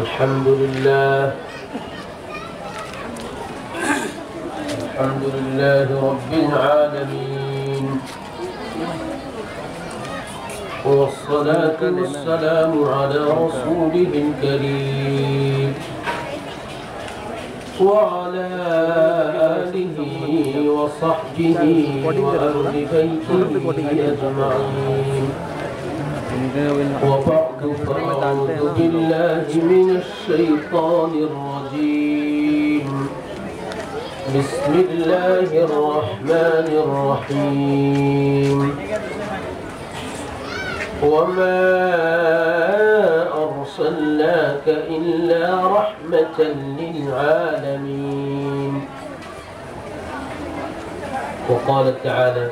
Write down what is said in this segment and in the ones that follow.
الحمد لله رب العالمين، والصلاة والسلام على رسوله الكريم وعلى آله وصحبه وأهل بيته أجمعين، وبعد فأعوذ بالله من الشيطان الرجيم. بسم الله الرحمن الرحيم. وما أرسلناك إلا رحمة للعالمين. وقال تعالى: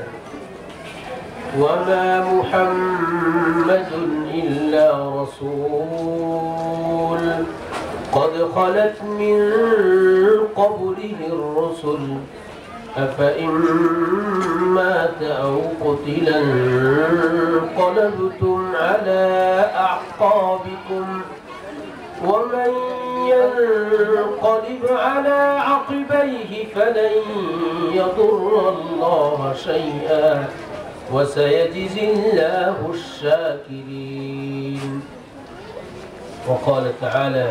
وما محمد إلا رسول قد خلت من قبله الرسل أفإن مات أو قتلا انقلبتم على أعقابكم ومن ينقلب على عقبيه فلن يضر الله شيئا وسيجزي الله الشاكرين. وقال تعالى: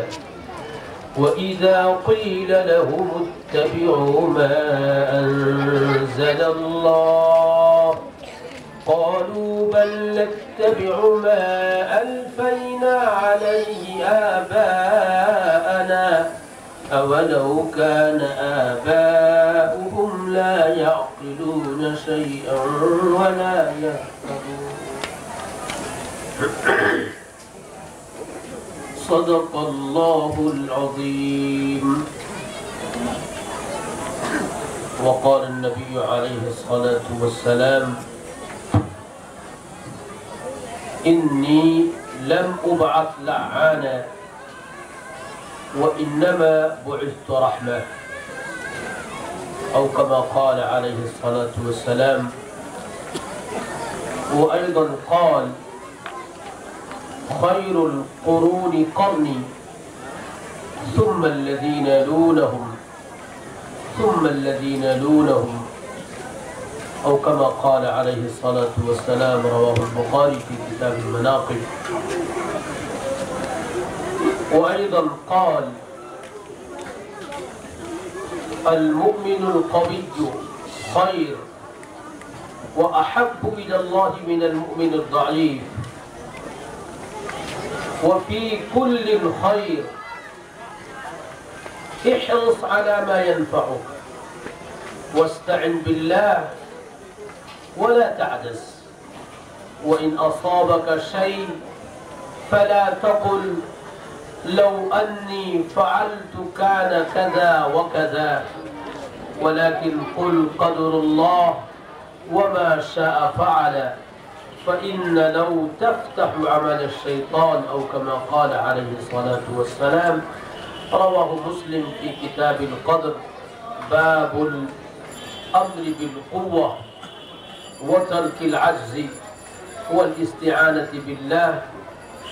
وإذا قيل لهم اتبعوا ما أنزل الله قالوا بل نتبع ما ألفينا عليه آباءنا أولو كان آباؤهم لا يعقلون شيئا ولا يهتدون. صدق الله العظيم. وقال النبي عليه الصلاة والسلام: إني لم أبعث لعانا وإنما بعثت رحمة، أو كما قال عليه الصلاة والسلام. وأيضا قال: خير القرون قرني ثم الذين يلونهم ثم الذين يلونهم، أو كما قال عليه الصلاة والسلام. رواه البخاري في كتاب المناقب. وأيضا قال: المؤمن القوي خير وأحب إلى الله من المؤمن الضعيف، وفي كل خير، احرص على ما ينفعك واستعن بالله ولا تعجز، وإن أصابك شيء فلا تقل لو أني فعلت كان كذا وكذا، ولكن قل قدر الله وما شاء فعل، فإن لو تفتح عمل الشيطان، أو كما قال عليه الصلاة والسلام. رواه مسلم في كتاب القدر. باب الأمر بالقوة وترك العجز والاستعانة بالله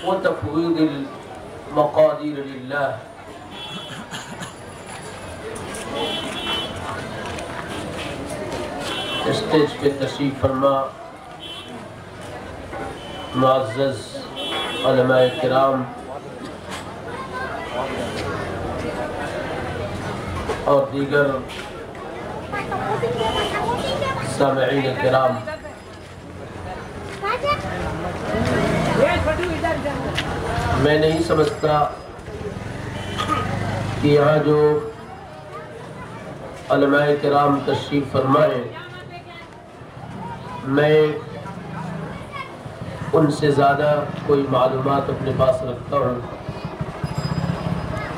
وتفويض المقادير لله. اسٹیج پہ تشریف فرما معزز علماء کرام اور دیگر سامعین کرام، میں نہیں سمجھتا کہ یہاں جو علماء کرام تشریف فرمائے میں ان سے زیادہ کوئی معلومات اپنے پاس رکھتا ہوں.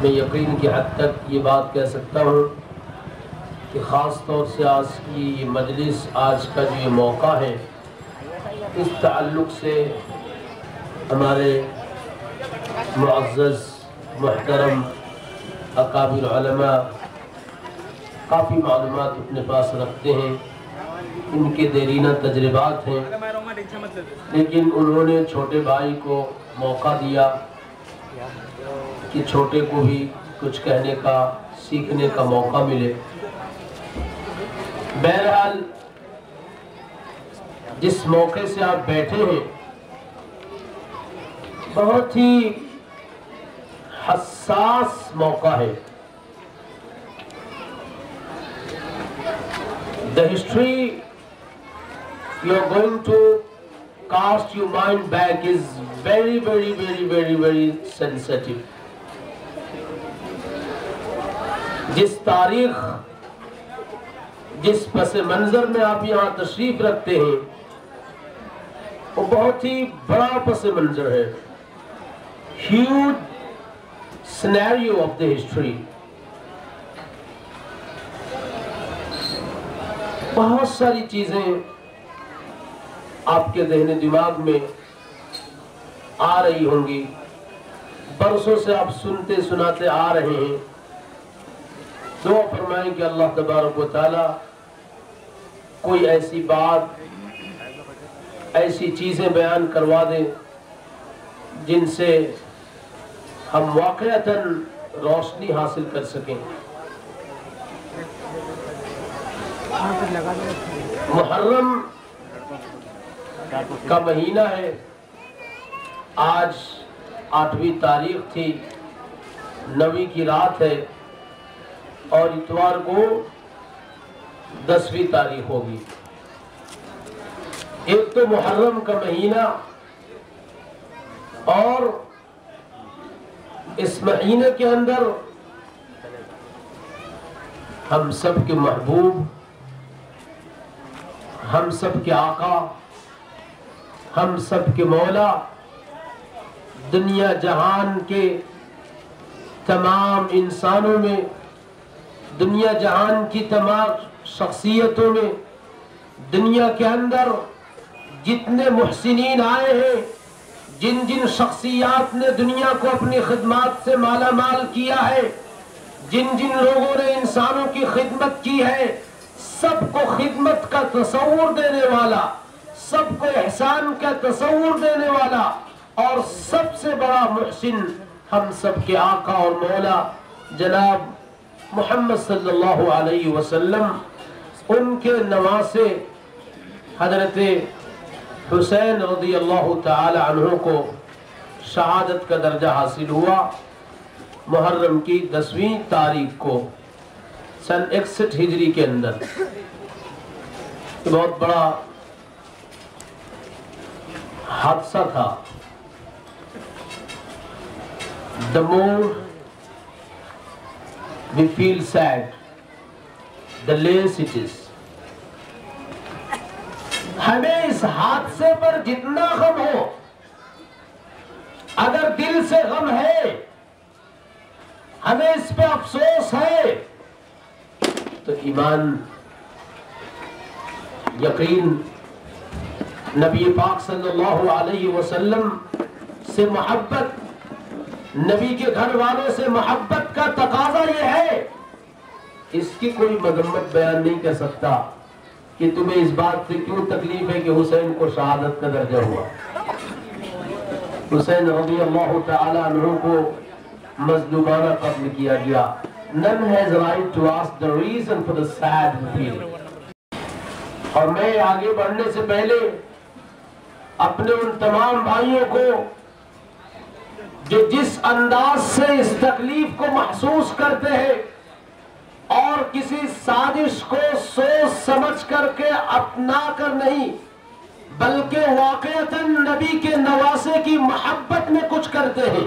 میں یقین کی حد تک یہ بات کہہ سکتا ہوں کہ خاص طور سے آج کی یہ مجلس، آج کا جو یہ موقع ہے، اس تعلق سے ہمارے معزز محترم اکابر علماء کافی معلومات اپنے پاس رکھتے ہیں، ان کے دیرینہ تجربات ہیں، لیکن انہوں نے چھوٹے بھائی کو موقع دیا کہ چھوٹے کو بھی کچھ کہنے کا سیکھنے کا موقع ملے۔ بہرحال جس موقع سے آپ بیٹھے ہیں بہت ہی حساس موقع ہے۔ The history you are going to cast your mind back is very sensitive. جس تاریخ جس پس منظر میں آپ یہاں تشریف رکھتے ہیں وہ بہت ہی بڑا پس منظر ہے، huge scenario of the history. بہت ساری چیزیں آپ کے ذہن دماغ میں آ رہی ہوں گی، برسوں سے آپ سنتے سناتے آ رہے ہیں۔ دعا فرمائیں کہ اللہ تبارک و تعالی کوئی ایسی بات، ایسی چیزیں بیان کروا دیں جن سے ہم واقعتاً روشنی حاصل کر سکیں۔ محرم کا مہینہ ہے، آج 8ویں تاریخ تھی، 9ویں کی رات ہے اور اتوار کو 10ویں تاریخ ہوگی۔ ایک تو محرم کا مہینہ، اور اس مہینے کے اندر ہم سب کے محبوب، ہم سب کے آقا، ہم سب کے مولا، دنیا جہان کے تمام انسانوں میں، دنیا جہان کی تمام شخصیتوں میں، دنیا کے اندر جتنے محسنین آئے ہیں، جن جن شخصیات نے دنیا کو اپنی خدمات سے مالا مال کیا ہے، جن جن لوگوں نے انسانوں کی خدمت کی ہے، سب کو خدمت کا تصور دینے والا، سب کو احسان کا تصور دینے والا، اور سب سے بڑا محسن ہم سب کے آقا اور مولا جناب محمد صلی اللہ علیہ وسلم، ان کے نواسے حضرت حسین رضی اللہ تعالی عنہ کو شہادت کا درجہ حاصل ہوا محرم کی 10ویں تاریخ کو سن 61 ہجری کے اندر۔ بہت بڑا حادثہ تھا۔ The more we feel sad, the less it is. ہمیں اس حادثے پر جتنا غم ہو، اگر دل سے غم ہے، ہمیں اس پہ افسوس ہے، تو ایمان، یقین، نبی پاک صلی اللہ علیہ وسلم سے محبت، نبی کے گھر والوں سے محبت کا تقاضا یہ ہے۔ اس کی کوئی مذمت بیان نہیں کر سکتا کہ تمہیں اس بات سے کیوں تکلیف ہے کہ حسین کو شہادت کا درجہ ہوا۔ حسین رضی اللہ تعالی عنہ کو مظلومانہ قتل کیا گیا۔ None has right to ask the reason for the sad feeling. اور میں آگے بڑھنے سے پہلے اپنے ان تمام بھائیوں کو جو جس انداز سے اس تکلیف کو محسوس کرتے ہیں اور کسی سازش کو سوچ سمجھ کر کے اپنا کر نہیں بلکہ واقعتاً نبی کے نواسے کی محبت میں کچھ کرتے ہیں،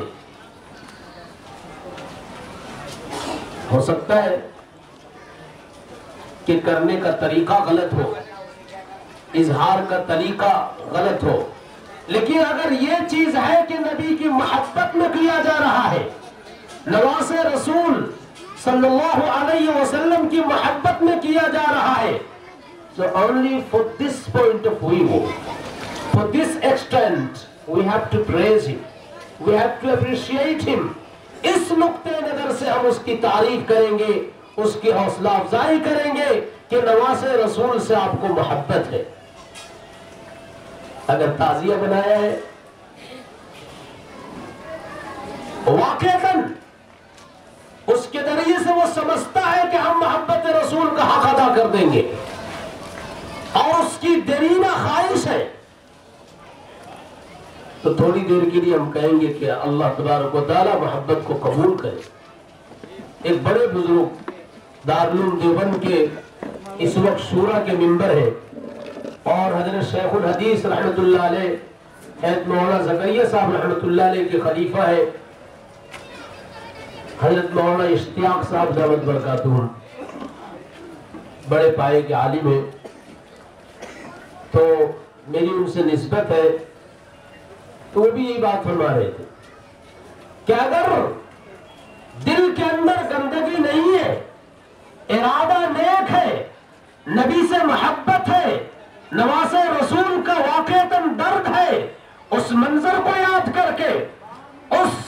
ہو سکتا ہے کہ کرنے کا طریقہ غلط ہو، اظہار کا طریقہ غلط ہو، لیکن اگر یہ چیز ہے کہ نبی کی محبت میں کیا جا رہا ہے، نواسے رسول صلی اللہ علیہ وسلم کی محبت میں کیا جا رہا ہے، so only for this point of view, for this extent we have to praise him, we have to appreciate him. اس نقطۂ نظر سے ہم اس کی تعریف کریں گے، اس کی حوصلہ افزائی کریں گے کہ نواسے رسول سے آپ کو محبت ہے۔ اگر تعزیہ بنایا ہے واقعتاً اس کے ذریعے سے وہ سمجھتا ہے کہ ہم محبت رسول کا حق ادا کر دیں گے، اور اس کی دیرینہ خواہش ہے، تو تھوڑی دیر کے لیے ہم کہیں گے کہ اللہ تبارک و تعالی محبت کو قبول کرے۔ ایک بڑے بزرگ دارالعلوم دیوبند کے اس وقت شورا کے ممبر ہیں، اور حضرت شیخ الحدیث رحمۃ اللہ علیہ حضرت مولانا زکریا صاحب رحمۃ اللہ علیہ کے خلیفہ ہے حضرت مولانا اشتیاق صاحب دعوت برکاتہم، بڑے پائے کے عالم ہیں، تو میری ان سے نسبت ہے، تو وہ بھی یہی بات فرما رہے تھے کہ اگر دل کے اندر گندگی نہیں ہے، ارادہ نیک ہے، نبی سے محبت ہے، نواز رسول کا واقعتاً درد ہے، اس منظر کو یاد کر کے، اس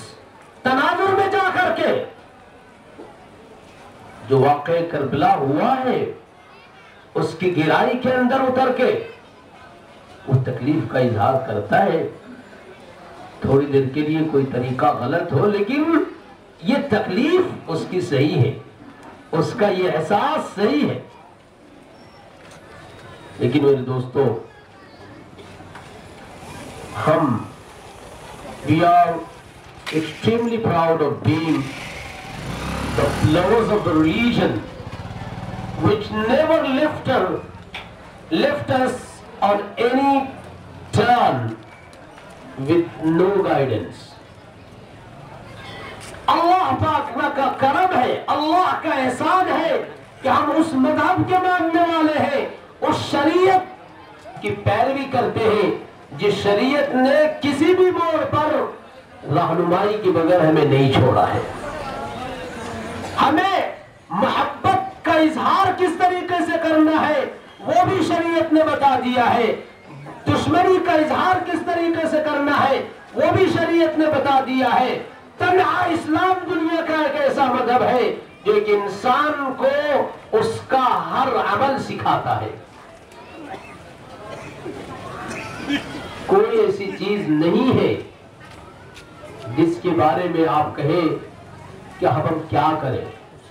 تناظر میں جا کر کے جو واقع کربلا ہوا ہے اس کی گہرائی کے اندر اتر کے وہ تکلیف کا اظہار کرتا ہے، تھوڑی دیر کے لیے کوئی طریقہ غلط ہو لیکن یہ تکلیف اس کی صحیح ہے، اس کا یہ احساس صحیح ہے۔ لیکن میرے دوستو، ہم we are extremely proud of being the lovers of the religion which never left us on any turn with no guidance۔ اللہ پاک کا کرم ہے، اللہ کا احسان ہے کہ ہم اس مذہب کے ماننے والے ہیں، اس شریعت کی پیروی کرتے ہیں جس شریعت نے کسی بھی موڑ پر رہنمائی کے بغیر ہمیں نہیں چھوڑا ہے۔ ہمیں محبت کا اظہار کس طریقے سے کرنا ہے وہ بھی شریعت نے بتا دیا ہے، دشمنی کا اظہار کس طریقے سے کرنا ہے وہ بھی شریعت نے بتا دیا ہے۔ تنہا اسلام دنیا کا ایک ایسا مذہب ہے جو ایک انسان کو اس کا ہر عمل سکھاتا ہے۔ کوئی ایسی چیز نہیں ہے جس کے بارے میں آپ کہیں کہ ہم کیا کریں،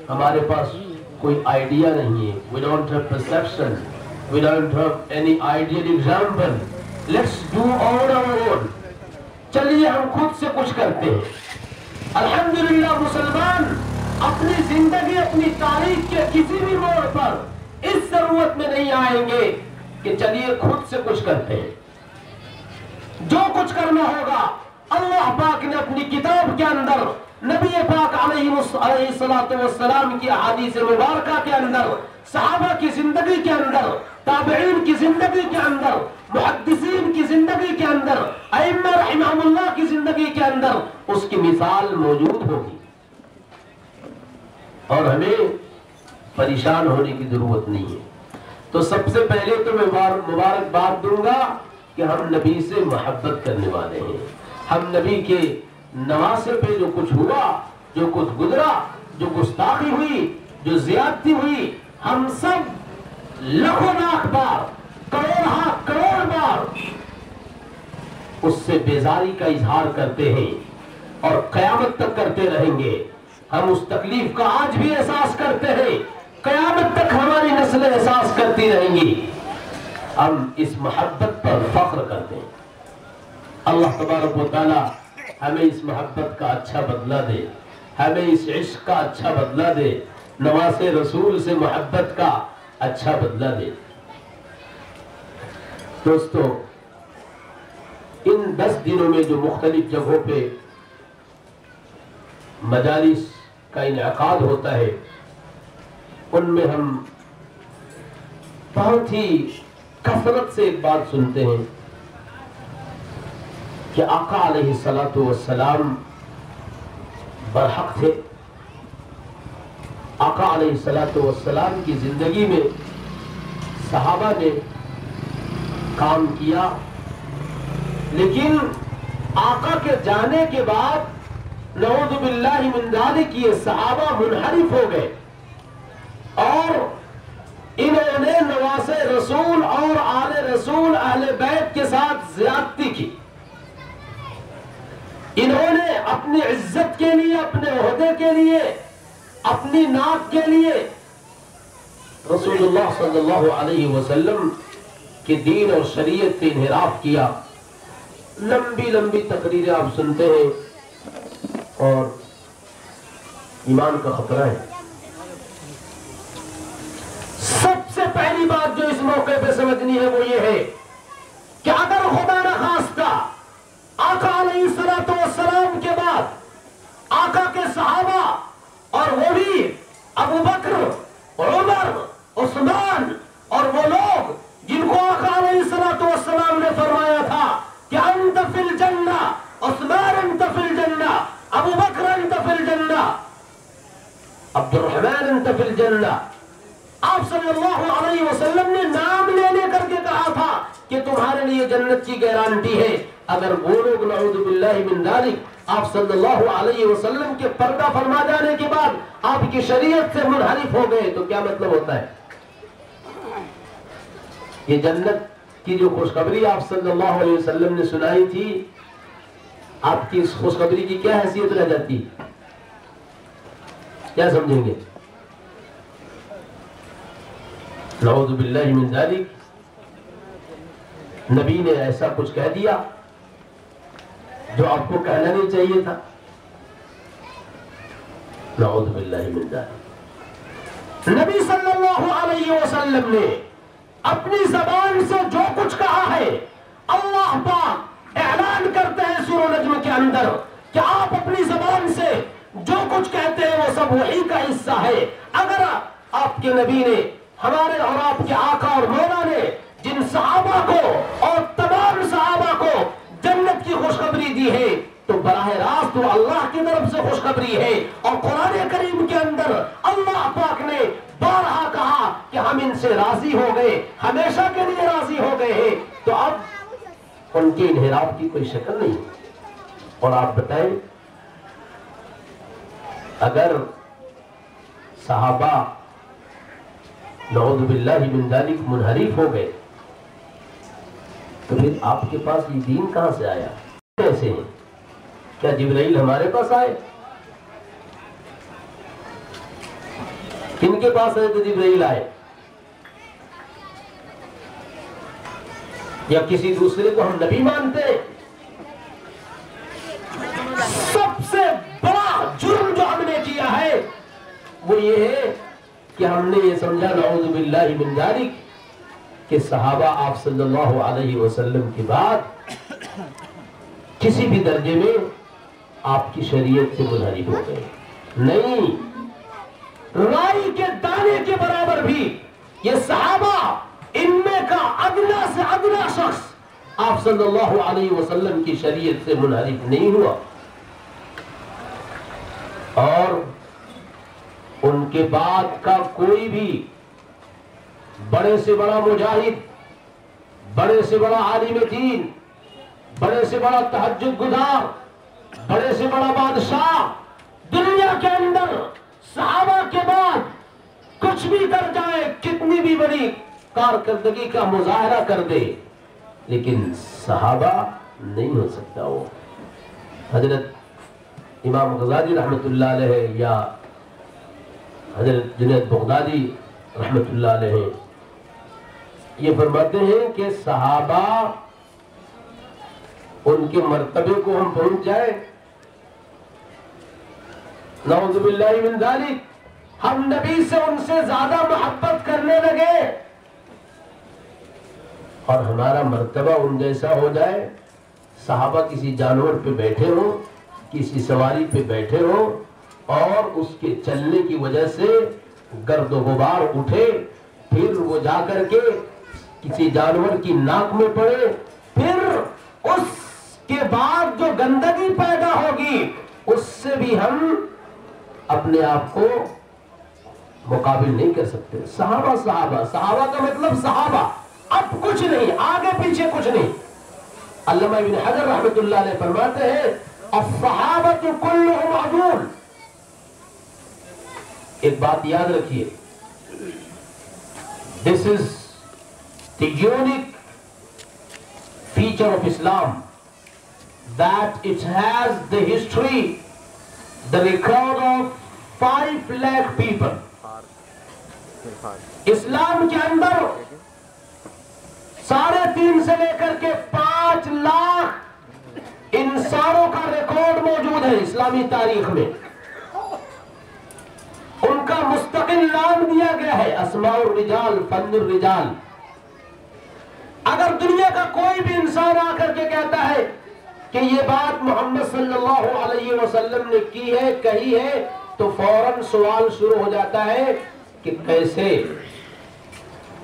ہمارے پاس کوئی آئیڈیا نہیں ہے۔ We don't have perception, we don't have any ideal example, let's do on our own۔ چلیے ہم خود سے کچھ کرتے ہیں۔ الحمدللہ مسلمان اپنی زندگی، اپنی تاریخ کے کسی بھی موڑ پر اس ضرورت میں نہیں آئیں گے کہ چلیے خود سے کچھ کرتے ہیں۔ جو کچھ کرنا ہوگا اللہ پاک نے اپنی کتاب کے اندر، نبی پاک علیہ السلام کی احادیث مبارکہ کے اندر، صحابہ کی زندگی کے اندر، تابعین کی زندگی کے اندر، محدثین کی زندگی کے اندر، ائمہ رحمہم اللہ کی زندگی کے اندر اس کی مثال موجود ہوگی، اور ہمیں پریشان ہونے کی ضرورت نہیں ہے۔ تو سب سے پہلے تو میں مبارکباد دوں گا کہ ہم نبی سے محبت کرنے والے ہیں۔ ہم نبی کے نواسے پہ جو کچھ ہوا، جو کچھ گزرا، جو گستاخی ہوئی، جو زیادتی ہوئی، ہم سب لاکھوں لاکھ بار، کروڑ بار اس سے بیزاری کا اظہار کرتے ہیں اور قیامت تک کرتے رہیں گے۔ ہم اس تکلیف کا آج بھی احساس کرتے ہیں، قیامت تک ہماری نسلیں احساس کرتی رہیں گی۔ ہم اس محبت پر فخر کرتے ہیں۔ اللہ تبارک و تعالی ہمیں اس محبت کا اچھا بدلہ دے، ہمیں اس عشق کا اچھا بدلہ دے، نواز رسول سے محبت کا اچھا بدلہ دے۔ دوستو، ان 10 دنوں میں جو مختلف جگہوں پہ مجالس کا انعقاد ہوتا ہے ان میں ہم بہت ہی کثرت سے ایک بات سنتے ہیں کہ آقا علیہ السلام برحق تھے۔ آقا علیہ السلام کی زندگی میں صحابہ نے کام کیا، لیکن آقا کے جانے کے بعد نعوذ باللہ من ذالک یہ صحابہ منحرف ہو گئے اور انہوں نے نواز رسول اور آل رسول اہل بیت کے ساتھ زیادتی کی۔ انہوں نے اپنی عزت عزت کے لیے، اپنے عہدے کے لیے، اپنی ناک کے لیے رسول اللہ صلی اللہ علیہ وسلم کے دین اور شریعت پہ انحراف کیا. لمبی لمبی تقریریں آپ سنتے ہیں اور ایمان کا خطرہ ہے. سب سے پہلی بات جو اس موقع پہ سمجھنی ہے وہ یہ ہے کہ اگر خدا نہ خواستہ آقا علیہ السلام کے بعد آقا کے صحابہ اور وہ بھی ابو بکر، عمر، عثمان اور وہ لوگ جن کو آقا علیہ السلام نے فرمایا تھا کہ انت فی الجنہ، عثمان انت فی الجنہ، ابو بکر انت فی الجنہ، عبد الرحمن انت فی الجنہ، آپ صلی اللہ علیہ وسلم نے نام لے لے کر کے کہا تھا کہ تمہارے لیے جنت کی گارنٹی ہے. اگر وہ لوگ نعوذ باللہ من ذالک آپ صلی اللہ علیہ وسلم کے پردہ فرما جانے کے بعد آپ کی شریعت سے منحرف ہو گئے تو کیا مطلب ہوتا ہے؟ یہ جنت کی جو خوشخبری آپ صلی اللہ علیہ وسلم نے سنائی تھی، آپ کی اس خوشخبری کی کیا حیثیت رہ جاتی؟ کیا سمجھیں گے؟ نعوذ باللہ من ذالک نبی نے ایسا کچھ کہہ دیا جو آپ کو کہنا نہیں چاہیے تھا. نعوذ باللہ من ذالک نبی صلی اللہ علیہ وسلم نے اپنی زبان سے جو کچھ کہا ہے، اللہ پاک اعلان کرتے ہیں سورہ نجم کے اندر کہ آپ اپنی زبان سے جو کچھ کہتے ہیں وہ سب وحی کا حصہ ہے. اگر آپ کے نبی نے، ہمارے اور آپ کے آقا اور مولا نے جن صحابہ کو اور تمام صحابہ کو جنت کی خوشخبری دی ہے تو براہ راست وہ اللہ کی طرف سے خوشخبری ہے. اور قرآن کریم کے اندر اللہ پاک نے بارہا کہا کہ ہم ان سے راضی ہو گئے، ہمیشہ کے لیے راضی ہو گئے ہیں. تو اب ان کے انحراف کی کوئی شکل نہیں. اور آپ بتائیں، اگر صحابہ نعوذ باللہ من ذالک منحرف ہو گئے تو پھر آپ کے پاس یہ دین کہاں سے آیا؟ کیسے ہیں؟ کیا جبرائیل ہمارے پاس آئے؟ کن کے پاس آئے تو جبرائیل آئے؟ یا کسی دوسرے کو ہم نبی مانتے ہیں؟ سب سے بڑا جرم جو ہم نے کیا ہے وہ یہ ہے کہ ہم نے یہ سمجھا نعوذ باللہ من ذالک کہ صحابہ آپ صلی اللہ علیہ وسلم کے بعد کسی بھی درجے میں آپ کی شریعت سے منحرف ہو گئے. نہیں، رائی کے دانے کے برابر بھی یہ صحابہ ان میں کا ادنا سے ادنا شخص آپ صلی اللہ علیہ وسلم کی شریعت سے منحرف نہیں ہوا. اور ان کے بعد کا کوئی بھی بڑے سے بڑا مجاہد، بڑے سے بڑا عالم دین، بڑے سے بڑا تہجد گزار، بڑے سے بڑا بادشاہ دنیا کے اندر صحابہ کے بعد کچھ بھی کر جائے، کتنی بھی بڑی کارکردگی کا مظاہرہ کر دے، لیکن صحابہ نہیں ہو سکتا. وہ حضرت امام غزالی رحمت اللہ علیہ یا حضرت جنید بغدادی رحمت اللہ علیہ یہ فرماتے ہیں کہ صحابہ ان کے مرتبے کو ہم پہنچ جائیں، نعوذ باللہ من ذالک ہم نبی سے ان سے زیادہ محبت کرنے لگے اور ہمارا مرتبہ ان جیسا ہو جائے. صحابہ کسی جانور پہ بیٹھے ہو، کسی سواری پہ بیٹھے ہو اور اس کے چلنے کی وجہ سے گرد و غبار اٹھے، پھر وہ جا کر کے کسی جانور کی ناک میں پڑے، پھر اس کے بعد جو گندگی پیدا ہوگی اس سے بھی ہم اپنے آپ کو مقابل نہیں کر سکتے. صحابہ صحابہ صحابہ کا مطلب صحابہ، اب کچھ نہیں، آگے پیچھے کچھ نہیں. علامہ ابن حجر رحمت اللہ علیہ فرماتے ہیں الصحابۃ کلھم عدول. ایک بات یاد رکھیے، this is the unique feature of Islam that it has the history the record of 5 lakh people. اسلام کے اندر 3.5 سے لے کر کے 5 لاکھ انسانوں کا ریکارڈ موجود ہے اسلامی تاریخ میں. ان کا مستقل نام دیا گیا ہے اسماء الرجال، فن الرجال. اگر دنیا کا کوئی بھی انسان آ کر کے کہتا ہے کہ یہ بات محمد صلی اللہ علیہ وسلم نے کی ہے، کہی ہے، تو فوراً سوال شروع ہو جاتا ہے کہ کیسے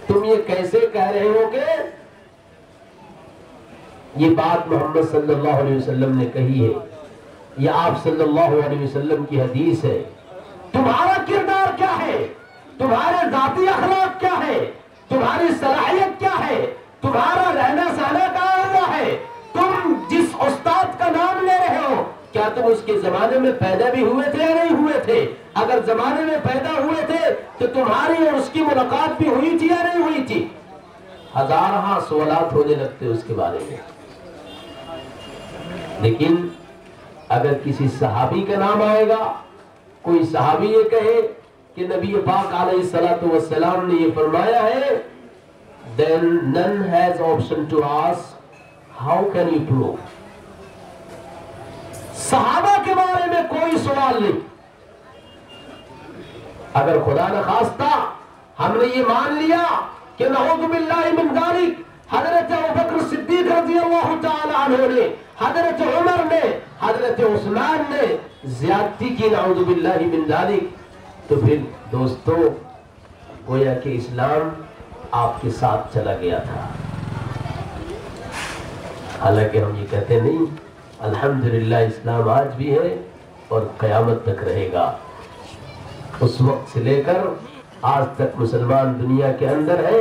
تم یہ کیسے کہہ رہے ہو کہ یہ بات محمد صلی اللہ علیہ وسلم نے کہی ہے، یہ آپ صلی اللہ علیہ وسلم کی حدیث ہے. تمہارا کردار کیا ہے؟ تمہارے ذاتی اخلاق کیا ہے؟ تمہاری صلاحیت کیا ہے؟ تمہارا رہنا سہنا کہاں ہوا ہے؟ تم جس استاد کا نام لے رہے ہو، کیا تم اس کے زمانے میں پیدا بھی ہوئے تھے یا نہیں ہوئے تھے؟ اگر زمانے میں پیدا ہوئے تھے تو تمہاری اور اس کی ملاقات بھی ہوئی تھی یا نہیں ہوئی تھی؟ ہزارہ سوالات ہونے لگتے اس کے بارے میں. لیکن اگر کسی صحابی کا نام آئے گا، کوئی صحابی یہ کہے کہ نبی پاک علیہ الصلوۃ والسلام نے یہ فرمایا ہے، then none has option to ask how can you prove. صحابہ کے بارے میں کوئی سوال نہیں. اگر خدا نخواستہ ہم نے یہ مان لیا کہ نعوذ باللہ من ذالک حضرت ابوبکر صدیق رضی اللہ تعالی عنہ نے، حضرت عمر نے، حضرت عثمان نے زیادتی کی، نعوذ باللہ من ذالک، تو پھر دوستو گویا کہ اسلام آپ کے ساتھ چلا گیا تھا. حالانکہ ہم یہ کہتے نہیں، الحمدللہ اسلام آج بھی ہے اور قیامت تک رہے گا. اس وقت سے لے کر آج تک مسلمان دنیا کے اندر ہے.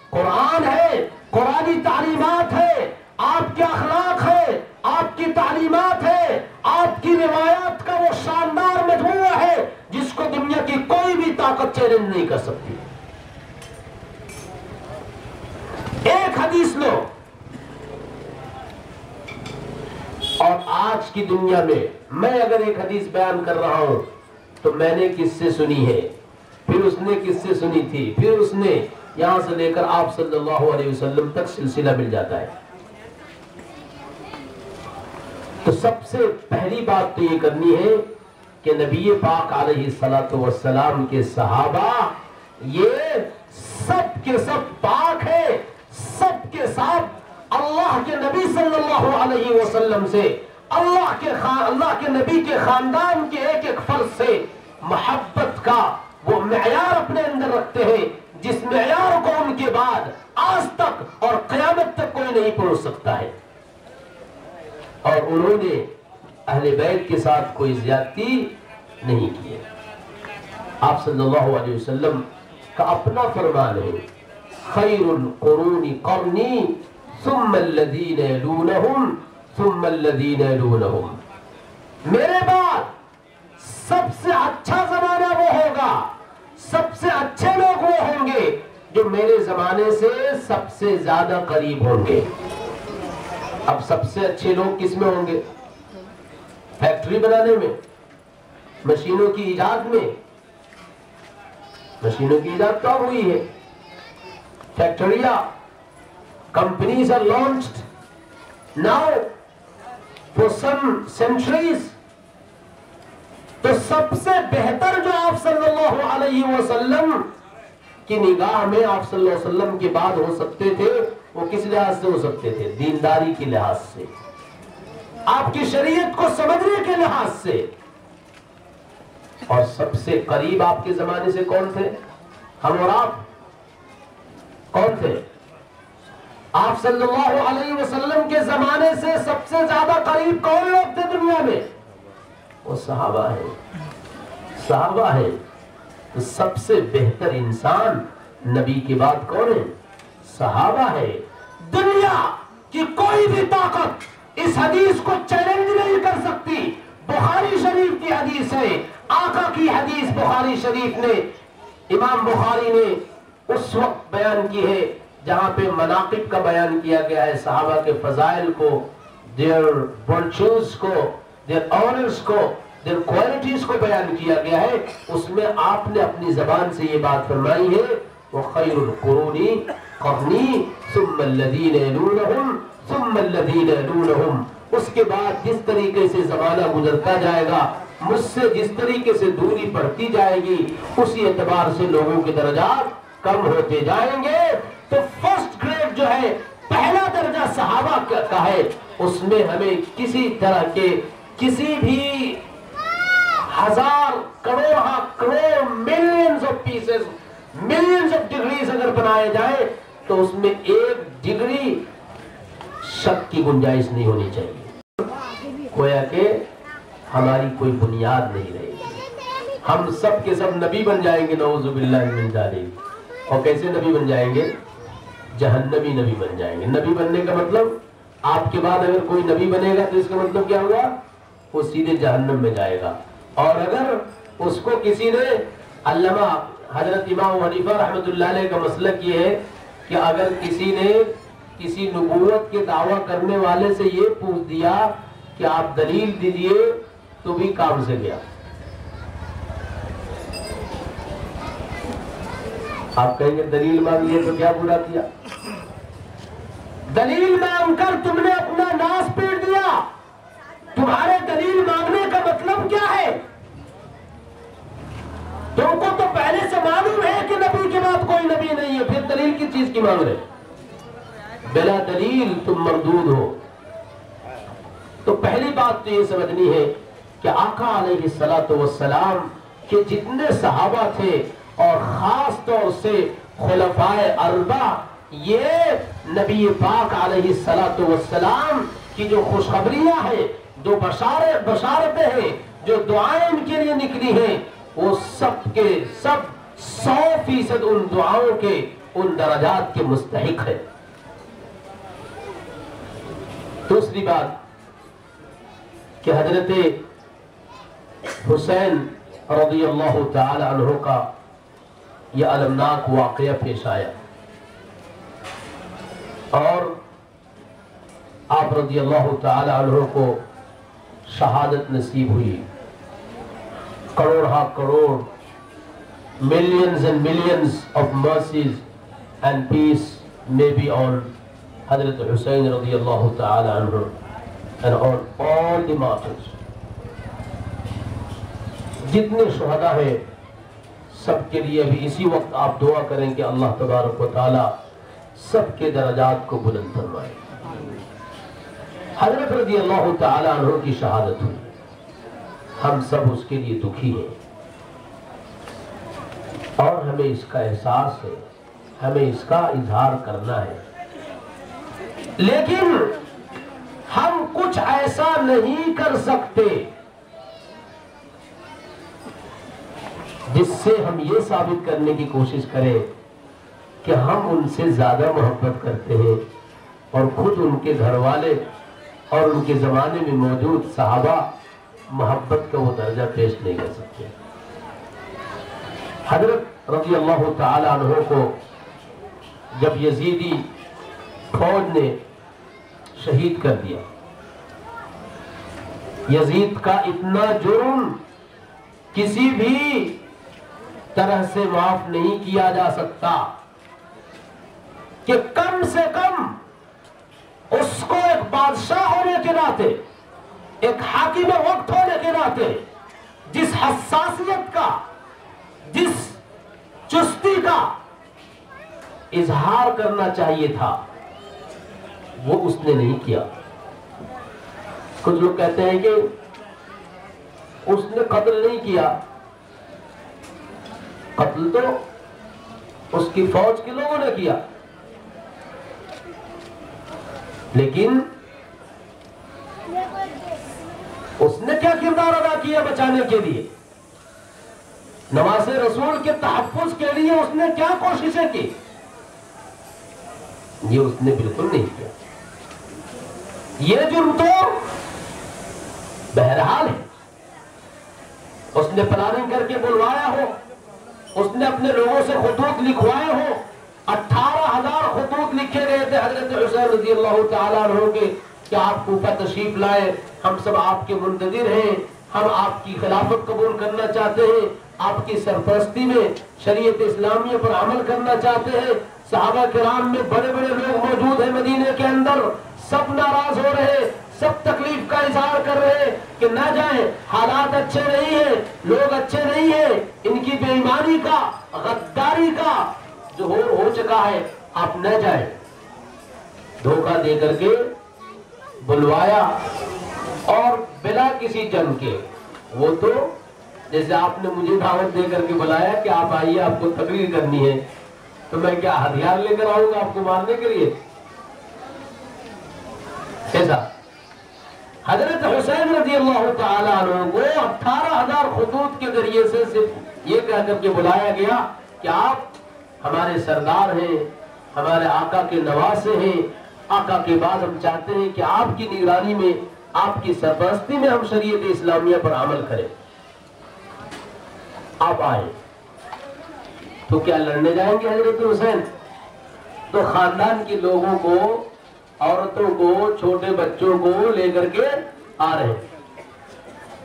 قرآن ہے، قرآنی تعلیمات ہے، آپ کے اخلاق ہے، آپ کی تعلیمات ہے، آپ کی روایات کا وہ شاندار مجموعہ ہے جس کو دنیا کی کوئی بھی طاقت چیلنج نہیں کر سکتی. ایک حدیث لو، اور آج کی دنیا میں اگر ایک حدیث بیان کر رہا ہوں تو میں نے کس سے سنی ہے، پھر اس نے کس سے سنی تھی، پھر اس نے، یہاں سے لے کر آپ صلی اللہ علیہ وسلم تک سلسلہ مل جاتا ہے. تو سب سے پہلی بات تو یہ کرنی ہے کہ نبی پاک علیہ الصلوۃ والسلام کے صحابہ یہ سب کے سب پاک ہیں، سب کے ساتھ اللہ کے نبی صلی اللہ علیہ وسلم سے، اللہ کے نبی کے خاندان کے ایک ایک فرد سے محبت کا وہ معیار اپنے اندر رکھتے ہیں جس معیار کو ان کے بعد آج تک اور قیامت تک کوئی نہیں پہنچ سکتا ہے. اور انہوں نے اہل بیت کے ساتھ کوئی زیادتی نہیں کی. آپ صلی اللہ علیہ وسلم کا اپنا فرمان ہے، خیر القرون قرنی ثم الذین یلونہم ثم الذین یلونہم. میرے بعد سب سے اچھا زمانہ وہ ہوگا، سب سے اچھے لوگ وہ ہوں گے جو میرے زمانے سے سب سے زیادہ قریب ہوں گے. اب سب سے اچھے لوگ کس میں ہوں گے؟ فیکٹری بنانے میں، مشینوں کی ایجاد میں. مشینوں کی ایجاد تو اب ہوئی ہے، فیکٹریاں، companies are launched now for some centuries. تو سب سے بہتر جو آپ صلی اللہ علیہ وسلم کی نگاہ میں آپ صلی اللہ علیہ وسلم کے بعد ہو سکتے تھے، وہ کس لحاظ سے ہو سکتے تھے؟ دینداری کے لحاظ سے، آپ کی شریعت کو سمجھنے کے لحاظ سے. اور سب سے قریب آپ کے زمانے سے کون تھے؟ ہم اور آپ کون تھے؟ آپ صلی اللہ علیہ وسلم کے زمانے سے سب سے زیادہ قریب کون لوگ تھے دنیا میں؟ وہ صحابہ ہیں. صحابہ ہیں. تو سب سے بہتر انسان نبی کے بعد کون ہے؟ صحابہ ہے. دنیا کی کوئی بھی طاقت اس حدیث کو چیلنج نہیں کر سکتی. بخاری شریف کی حدیث ہے، آقا کی حدیث بخاری شریف نے، امام بخاری نے اس وقت بیان کی ہے جہاں پہ مناقب کا بیان کیا گیا ہے، صحابہ کے فضائل کو، their virtues کو، their honors کو جن کوالٹیز کو بیان کیا گیا ہے اس میں آپ نے اپنی زبان سے یہ بات فرمائی ہے وَخَيْرُ الْقُرُونِ قَرْنِي ثُمَّ الَّذِينَ يَلُونَهُمْ ثُمَّ الَّذِينَ يَلُونَهُمْ، اس کے بعد جس طریقے سے زمانہ گزرتا جائے گا، مجھ سے جس طریقے سے دوری بڑھتی جائے گی، اسی اعتبار سے لوگوں کے درجات کم ہوتے جائیں گے۔ تو فرسٹ گریڈ جو ہے، پہلا درجہ صحابہ کا ہے، اس میں ہمیں کسی طرح کے کسی بھی ہزار crore millions of pieces, millions of degrees اگر بنائے جائیں تو اس میں ایک ڈگری شک کی گنجائش نہیں ہونی چاہیے، گویا کہ ہماری کوئی بنیاد نہیں رہے گی، ہم سب کے سب نبی بن جائیں گے نعوذ باللہ من ذالک۔ اور کیسے نبی بن جائیں گے؟ جہنمی نبی بن جائیں گے۔ نبی بننے کا مطلب آپ کے بعد اگر کوئی نبی بنے گا تو اس کا مطلب کیا ہوگا؟ وہ سیدھے جہنم میں جائے گا۔ اور اگر اس کو کسی نے، علامہ حضرت امام حنیفہ رحمۃ اللہ علیہ کا مسلک یہ ہے کہ اگر کسی نے کسی نبوت کے دعویٰ کرنے والے سے یہ پوچھ دیا کہ آپ دلیل دیجئے تو بھی کام سے گیا۔ آپ کہیں گے دلیل مانگ لیے تو کیا برا کیا؟ دلیل مانگ کر تم نے اپنا ناس پیٹ دیا۔ تمہارے دلیل مانگنے کا مطلب کیا ہے؟ تم کو تو پہلے سے معلوم ہے کہ نبی کے بعد کوئی نبی نہیں ہے، پھر دلیل کس چیز کی مانگ رہے؟ بلا دلیل تم مردود ہو۔ تو پہلی بات تو یہ سمجھنی ہے کہ آقا علیہ الصلوۃ والسلام کے جتنے صحابہ تھے اور خاص طور سے خلفائے اربعہ، یہ نبی پاک علیہ الصلوۃ والسلام کی جو خوشخبریاں ہیں، جو بشارتیں ہیں، جو دعائیں ان کے لیے نکلی ہیں، وہ سب کے سب 100% ان دعاؤں کے، ان درجات کے مستحق ہے۔ دوسری بات کہ حضرت حسین رضی اللہ تعالی عنہ کا یہ المناک واقعہ پیش آیا اور آپ رضی اللہ تعالی عنہ کو شہادت نصیب ہوئی۔ کروڑ ہا crore, millions and millions of mercies and peace may be on حضرت حسین رضی اللہ تعالی عنہ and on all the martyrs۔ جتنے شہداء ہیں سب کے لیے بھی اسی وقت آپ دعا کریں کہ اللہ تبارک و تعالی سب کے درجات کو بلند فرمائے۔ حضرت رضی اللہ تعالی عنہ کی شہادت ہوئی، ہم سب اس کے لیے دکھی ہیں اور ہمیں اس کا احساس ہے، ہمیں اس کا اظہار کرنا ہے، لیکن ہم کچھ ایسا نہیں کر سکتے جس سے ہم یہ ثابت کرنے کی کوشش کریں کہ ہم ان سے زیادہ محبت کرتے ہیں، اور خود ان کے گھر والے اور ان کے زمانے میں موجود صحابہ محبت کا وہ درجہ پیش نہیں کر سکتے۔ حضرت رضی اللہ تعالی عنہ کو جب یزیدی فوج نے شہید کر دیا، یزید کا اتنا جرم کسی بھی طرح سے معاف نہیں کیا جا سکتا کہ کم سے کم اس کو ایک بادشاہ ہونے کے ناطے، ایک حاکم وقت ہونے کے ناطے جس حساسیت کا، جس چستی کا اظہار کرنا چاہیے تھا وہ اس نے نہیں کیا۔ کچھ لوگ کہتے ہیں کہ اس نے قتل نہیں کیا، قتل تو اس کی فوج کے لوگوں نے کیا، لیکن اس نے کیا کردار ادا کیا بچانے کے لیے؟ نواز رسول کے تحفظ کے لیے اس نے کیا کوششیں کی؟ یہ اس نے بالکل نہیں کیا۔ یہ جرم تو بہرحال ہے، اس نے پلاننگ کر کے بلوایا ہو، اس نے اپنے لوگوں سے خطوط لکھوائے ہو، 18,000 خطوط لکھے گئے تھے حضرت حسین رضی اللہ تعالیٰ عنہ کے کہ آپ کوفہ تشریف لائے، ہم سب آپ کے منتظر ہیں، ہم آپ کی خلافت قبول کرنا چاہتے ہیں، آپ کی سرپرستی میں شریعت اسلامیہ پر عمل کرنا چاہتے ہیں۔ صحابہ کرام میں بڑے بڑے لوگ موجود ہیں مدینے کے اندر، سب ناراض ہو رہے، سب تکلیف کا اظہار کر رہے کہ نہ جائیں، حالات اچھے نہیں ہیں، لوگ اچھے نہیں ہیں، ان کی بے ایمانی کا، غداری کا جو ہو چکا ہے، آپ نہ جائیں۔ دھوکہ دے کر کے بلوایا اور بلا کسی جنگ کے، وہ تو جیسے آپ نے مجھے دعوت دے کر کے بلایا کہ آپ آئیے، آپ کو تقریر کرنی ہے، تو میں کیا ہتھیار لے کر آؤں گا آپ کو مارنے کے لیے؟ ایسا حضرت حسین رضی اللہ تعالیٰ عنہ کو 18,000 خطوط کے ذریعے سے صرف یہ کہہ کر کے بلایا گیا کہ آپ ہمارے سردار ہیں، ہمارے آقا کے نواسے ہیں، آقا کے بعد ہم چاہتے ہیں کہ آپ کی نگرانی میں، آپ کی سرپرستی میں ہم شریعت اسلامیہ پر عمل کریں، آپ آئیں۔ تو کیا لڑنے جائیں گے حضرت حسین؟ تو خاندان کے لوگوں کو، عورتوں کو، چھوٹے بچوں کو لے کر کے آ رہے ہیں۔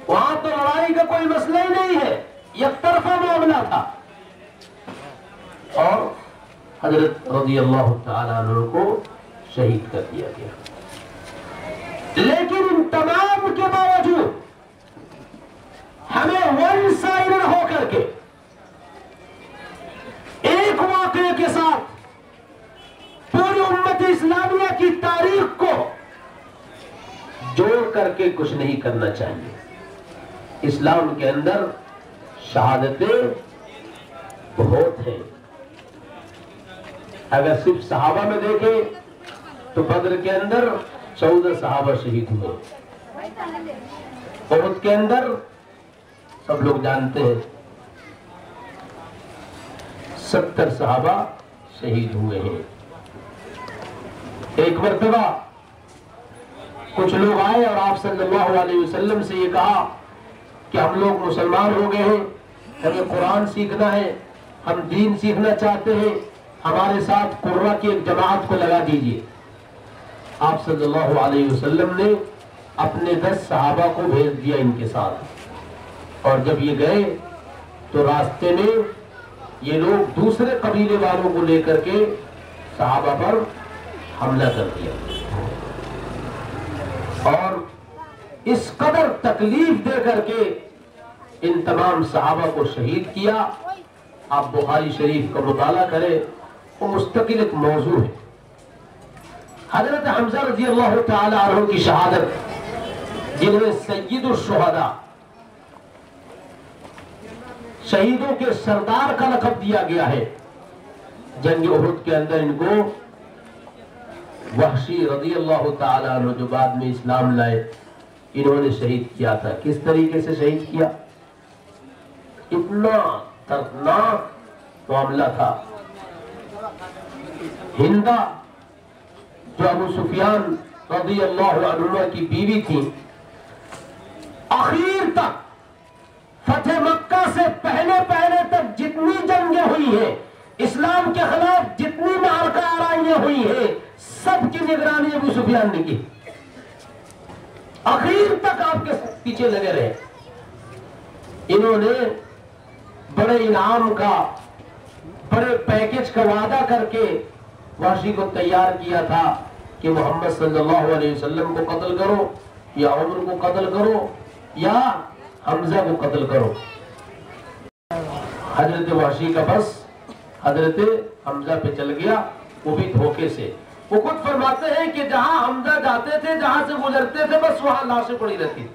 وہاں تو لڑائی کا کوئی مسئلہ ہی نہیں ہے، یک طرفہ معاملہ تھا، اور حضرت رضی اللہ تعالیٰ عنہ کو شہید کر دیا گیا۔ لیکن ان تمام کے باوجود ہمیں ون سائڈڈ ہو کر کے ایک واقعے کے ساتھ پوری امت اسلامیہ کی تاریخ کو جوڑ کر کے کچھ نہیں کرنا چاہیے۔ اسلام کے اندر شہادتیں بہت ہیں۔ اگر صرف صحابہ میں دیکھیں تو بدر کے اندر 14 صحابہ شہید ہوئے، احد کے اندر سب لوگ جانتے ہیں 70 صحابہ شہید ہوئے ہیں۔ ایک مرتبہ کچھ لوگ آئے اور آپ صلی اللہ علیہ وسلم سے یہ کہا کہ ہم لوگ مسلمان ہو گئے ہیں، ہمیں قرآن سیکھنا ہے، ہم دین سیکھنا چاہتے ہیں، ہمارے ساتھ قرہ کی ایک جماعت کو لگا دیجئے۔ آپ صلی اللہ علیہ وسلم نے اپنے 10 صحابہ کو بھیج دیا ان کے ساتھ، اور جب یہ گئے تو راستے میں یہ لوگ دوسرے قبیلے والوں کو لے کر کے صحابہ پر حملہ کر دیا، اور اس قدر تکلیف دے کر کے ان تمام صحابہ کو شہید کیا۔ آپ بخاری شریف کا مطالعہ کریں، وہ مستقل ایک موضوع ہے۔ حضرت حمزہ رضی اللہ تعالی عنہ کی شہادت، جنہیں سید الشہداء، شہیدوں کے سردار کا لقب دیا گیا ہے، جنگ احد کے اندر ان کو وحشی رضی اللہ تعالی عنہ جو بعد میں اسلام لائے، انہوں نے شہید کیا تھا۔ کس طریقے سے شہید کیا؟ اتنا دردناک معاملہ تھا۔ ہندہ جو ابو سفیان رضی اللہ عنہ کی بیوی تھی، آخر تک فتح مکہ سے پہلے تک جتنی جنگیں ہوئی ہیں، اسلام کے خلاف جتنی معرکہ آرائیاں ہوئی ہیں، سب کی نگرانی ابو سفیان نے کی۔ آخر تک آپ کے پیچھے لگے رہے۔ انہوں نے بڑے انعام کا، بڑے پیکج کا وعدہ کر کے وحشی کو تیار کیا تھا کہ محمد صلی اللہ علیہ وسلم کو قتل کرو، یا عمر کو قتل کرو، یا حمزہ کو قتل کرو۔ حضرت وحشی کا بس حضرت حمزہ پہ چل گیا، وہ بھی دھوکے سے۔ وہ خود فرماتے ہیں کہ جہاں حمزہ جاتے تھے، جہاں سے گزرتے تھے، بس وہاں لاشیں پڑی رہتی۔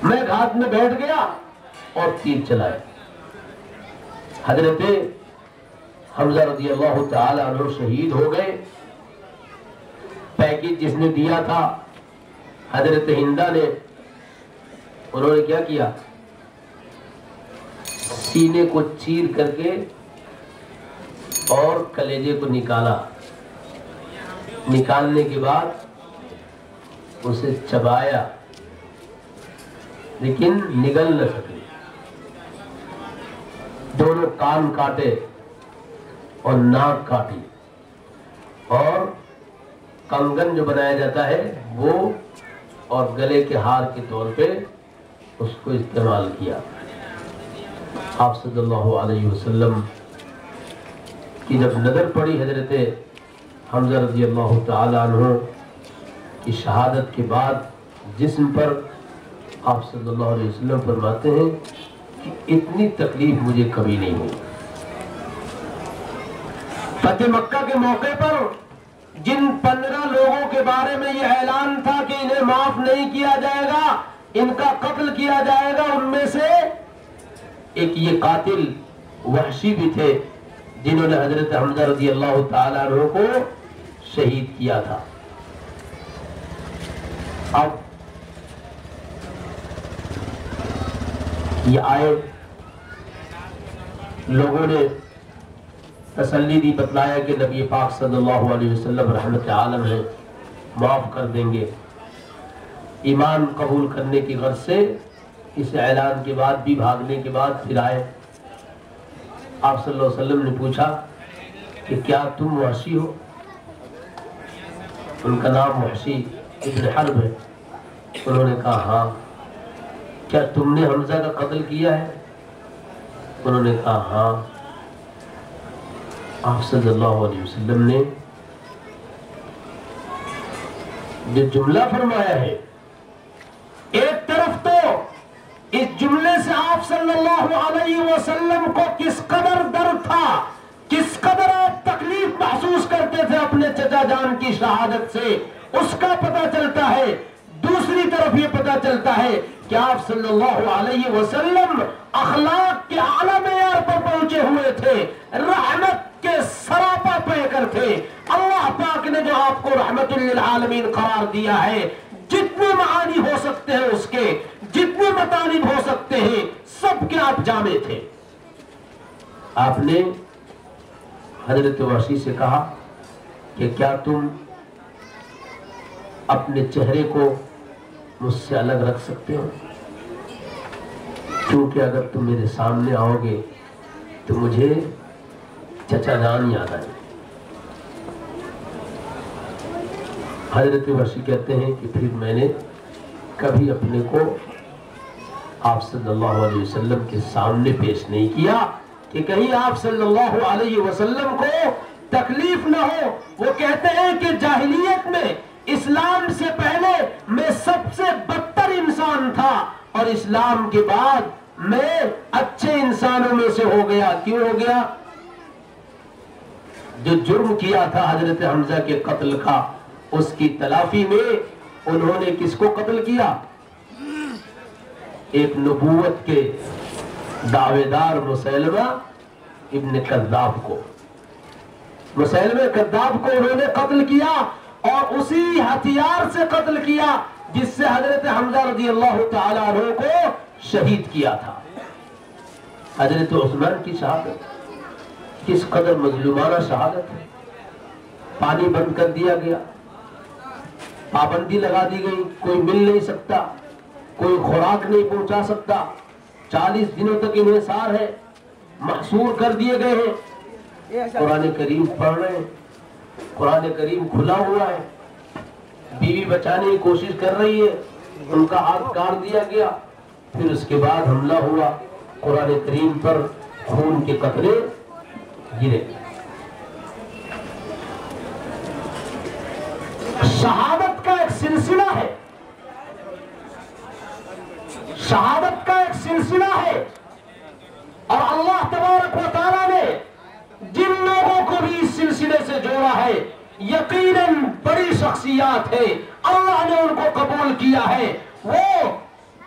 میں گھاٹ میں بیٹھ گیا اور تیر چلائے۔ حضرت حمزہ رضی اللہ تعالی عنہ شہید ہو گئے۔ پیکج جس نے دیا تھا حضرت ہندہ نے، انہوں نے کیا کیا؟ سینے کو چیر کر کے اور کلیجے کو نکالا۔ نکالنے کے بعد اسے چبایا، لیکن نگل نہ سکے۔ دونوں کان کاٹے اور ناک کاٹی، اور کنگن جو بنایا جاتا ہے وہ اور گلے کے ہار کے طور پہ اس کو استعمال کیا۔ آپ صلی اللہ علیہ وسلم کی جب نظر پڑی حضرت حمزہ رضی اللہ تعالیٰ عنہ کی شہادت کے بعد جسم پر، آپ صلی اللہ علیہ وسلم فرماتے ہیں کہ اتنی تکلیف مجھے کبھی نہیں ہوئی۔ فتح مکہ کے موقع پر جن 15 لوگوں کے بارے میں یہ اعلان تھا کہ انہیں معاف نہیں کیا جائے گا، ان کا قتل کیا جائے گا، ان میں سے ایک یہ قاتل وحشی بھی تھے جنہوں نے حضرت حمزہ رضی اللہ تعالیٰ عنہ کو شہید کیا تھا۔ اب یہ آئے، لوگوں نے تسلی دی، بتلایا کہ نبی پاک صلی اللہ علیہ وسلم رحمت عالم ہے، معاف کر دیں گے۔ ایمان قبول کرنے کی غرض سے اس اعلان کے بعد بھی، بھاگنے کے بعد پھر آئے۔ آپ صلی اللہ علیہ وسلم نے پوچھا کہ کیا تم وحشی ہو؟ ان کا نام وحشی ابن حرب ہے۔ انہوں نے کہا ہاں۔ کیا تم نے حمزہ کا قتل کیا ہے؟ انہوں نے کہا ہاں۔ آپ صلی اللہ علیہ وسلم نے جو جملہ فرمایا ہے، ایک طرف تو اس جملے سے آپ صلی اللہ علیہ وسلم کو کس قدر درد تھا، کس قدر آپ تکلیف محسوس کرتے تھے اپنے چچا جان کی شہادت سے، اس کا پتہ چلتا ہے۔ دوسری طرف یہ پتہ چلتا ہے کہ آپ صلی اللہ علیہ وسلم اخلاق کے اعلیٰ معیار پر پہنچے ہوئے تھے، رحمت کے سراپا پہ کر تھے۔ اللہ پاک نے جو آپ کو رحمت للعالمین قرار دیا ہے، جتنے معانی ہو سکتے ہیں اس کے، جتنے مطالب ہو سکتے ہیں، سب کے آپ جامع تھے۔ آپ نے حضرت وحشی سے کہا کہ کیا تم اپنے چہرے کو مجھ سے الگ رکھ سکتے ہو؟ کیونکہ اگر تم میرے سامنے آؤ گے تو مجھے چچا جان یاد آئے۔ حضرت وحشی کہتے ہیں کہ پھر میں نے کبھی اپنے کو آپ صلی اللہ علیہ وسلم کے سامنے پیش نہیں کیا کہ کہیں آپ صلی اللہ علیہ وسلم کو تکلیف نہ ہو۔ وہ کہتے ہیں کہ جاہلیت میں، اسلام سے پہلے میں سب سے بدتر انسان تھا، اور اسلام کے بعد میں اچھے انسانوں میں سے ہو گیا۔ کیوں ہو گیا؟ جو جرم کیا تھا حضرت حمزہ کے قتل کا، اس کی تلافی میں انہوں نے کس کو قتل کیا؟ ایک نبوت کے دعوے دار مسیلمہ ابن کذاب کو، مسیلمہ کذاب کو انہوں نے قتل کیا، اور اسی ہتھیار سے قتل کیا جس سے حضرت حمزہ رضی اللہ تعالیٰ عنہ کو شہید کیا تھا۔ حضرت عثمان کی شہادت کس قدر مظلومانہ شہادت ہے۔ پانی بند کر دیا گیا، پابندی لگا دی گئی، کوئی مل نہیں سکتا، کوئی خوراک نہیں پہنچا سکتا، 40 دنوں تک انحصار ہے، محصور کر دیے گئے ہیں۔ قرآن کریم پڑھ رہے ہیں، قرآن کریم کھلا ہوا ہے، بیوی بچانے کی کوشش کر رہی ہے، ان کا ہاتھ کاٹ دیا گیا، پھر اس کے بعد حملہ ہوا، قرآن کریم پر خون کے قطرے گرے۔ شہادت کا ایک سلسلہ ہے، شہادت کا ایک سلسلہ ہے، اور اللہ تبارک و تعالیٰ نے جن لوگوں کو بھی اس سلسلے سے جوڑا ہے، یقیناً بڑی شخصیات ہے، اللہ نے ان کو قبول کیا ہے، وہ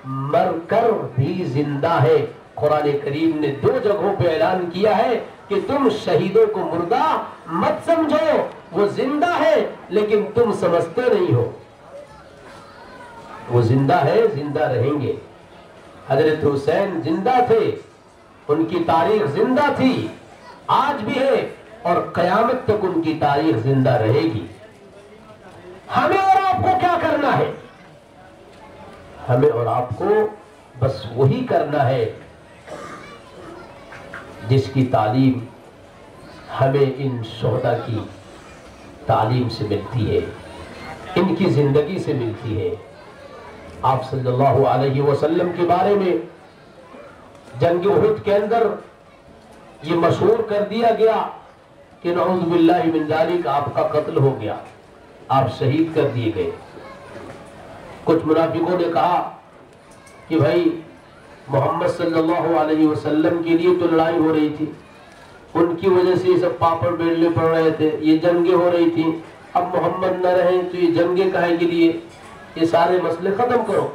مر کر بھی زندہ ہے۔ قرآن کریم نے 2 جگہوں پہ اعلان کیا ہے کہ تم شہیدوں کو مردہ مت سمجھو، وہ زندہ ہے لیکن تم سمجھتے نہیں ہو، وہ زندہ ہے، زندہ رہیں گے۔ حضرت حسین زندہ تھے، ان کی تاریخ زندہ تھی، آج بھی ہے، اور قیامت تک ان کی تاریخ زندہ رہے گی۔ ہمیں اور آپ کو کیا کرنا ہے؟ ہمیں اور آپ کو بس وہی کرنا ہے جس کی تعلیم ہمیں ان شہداء کی تعلیم سے ملتی ہے، ان کی زندگی سے ملتی ہے۔ آپ صلی اللہ علیہ وسلم کے بارے میں جنگ احد کے اندر یہ مشہور کر دیا گیا کہ نعوذ باللہ من ذالک آپ کا قتل ہو گیا، آپ شہید کر دیے گئے۔ کچھ منافقوں نے کہا کہ بھائی محمد صلی اللہ علیہ وسلم کے لیے تو لڑائی ہو رہی تھی، ان کی وجہ سے یہ سب پاپڑ بیلنے پڑ رہے تھے، یہ جنگیں ہو رہی تھیں، اب محمد نہ رہیں تو یہ جنگیں کاہے کے لیے، یہ سارے مسئلے ختم کرو۔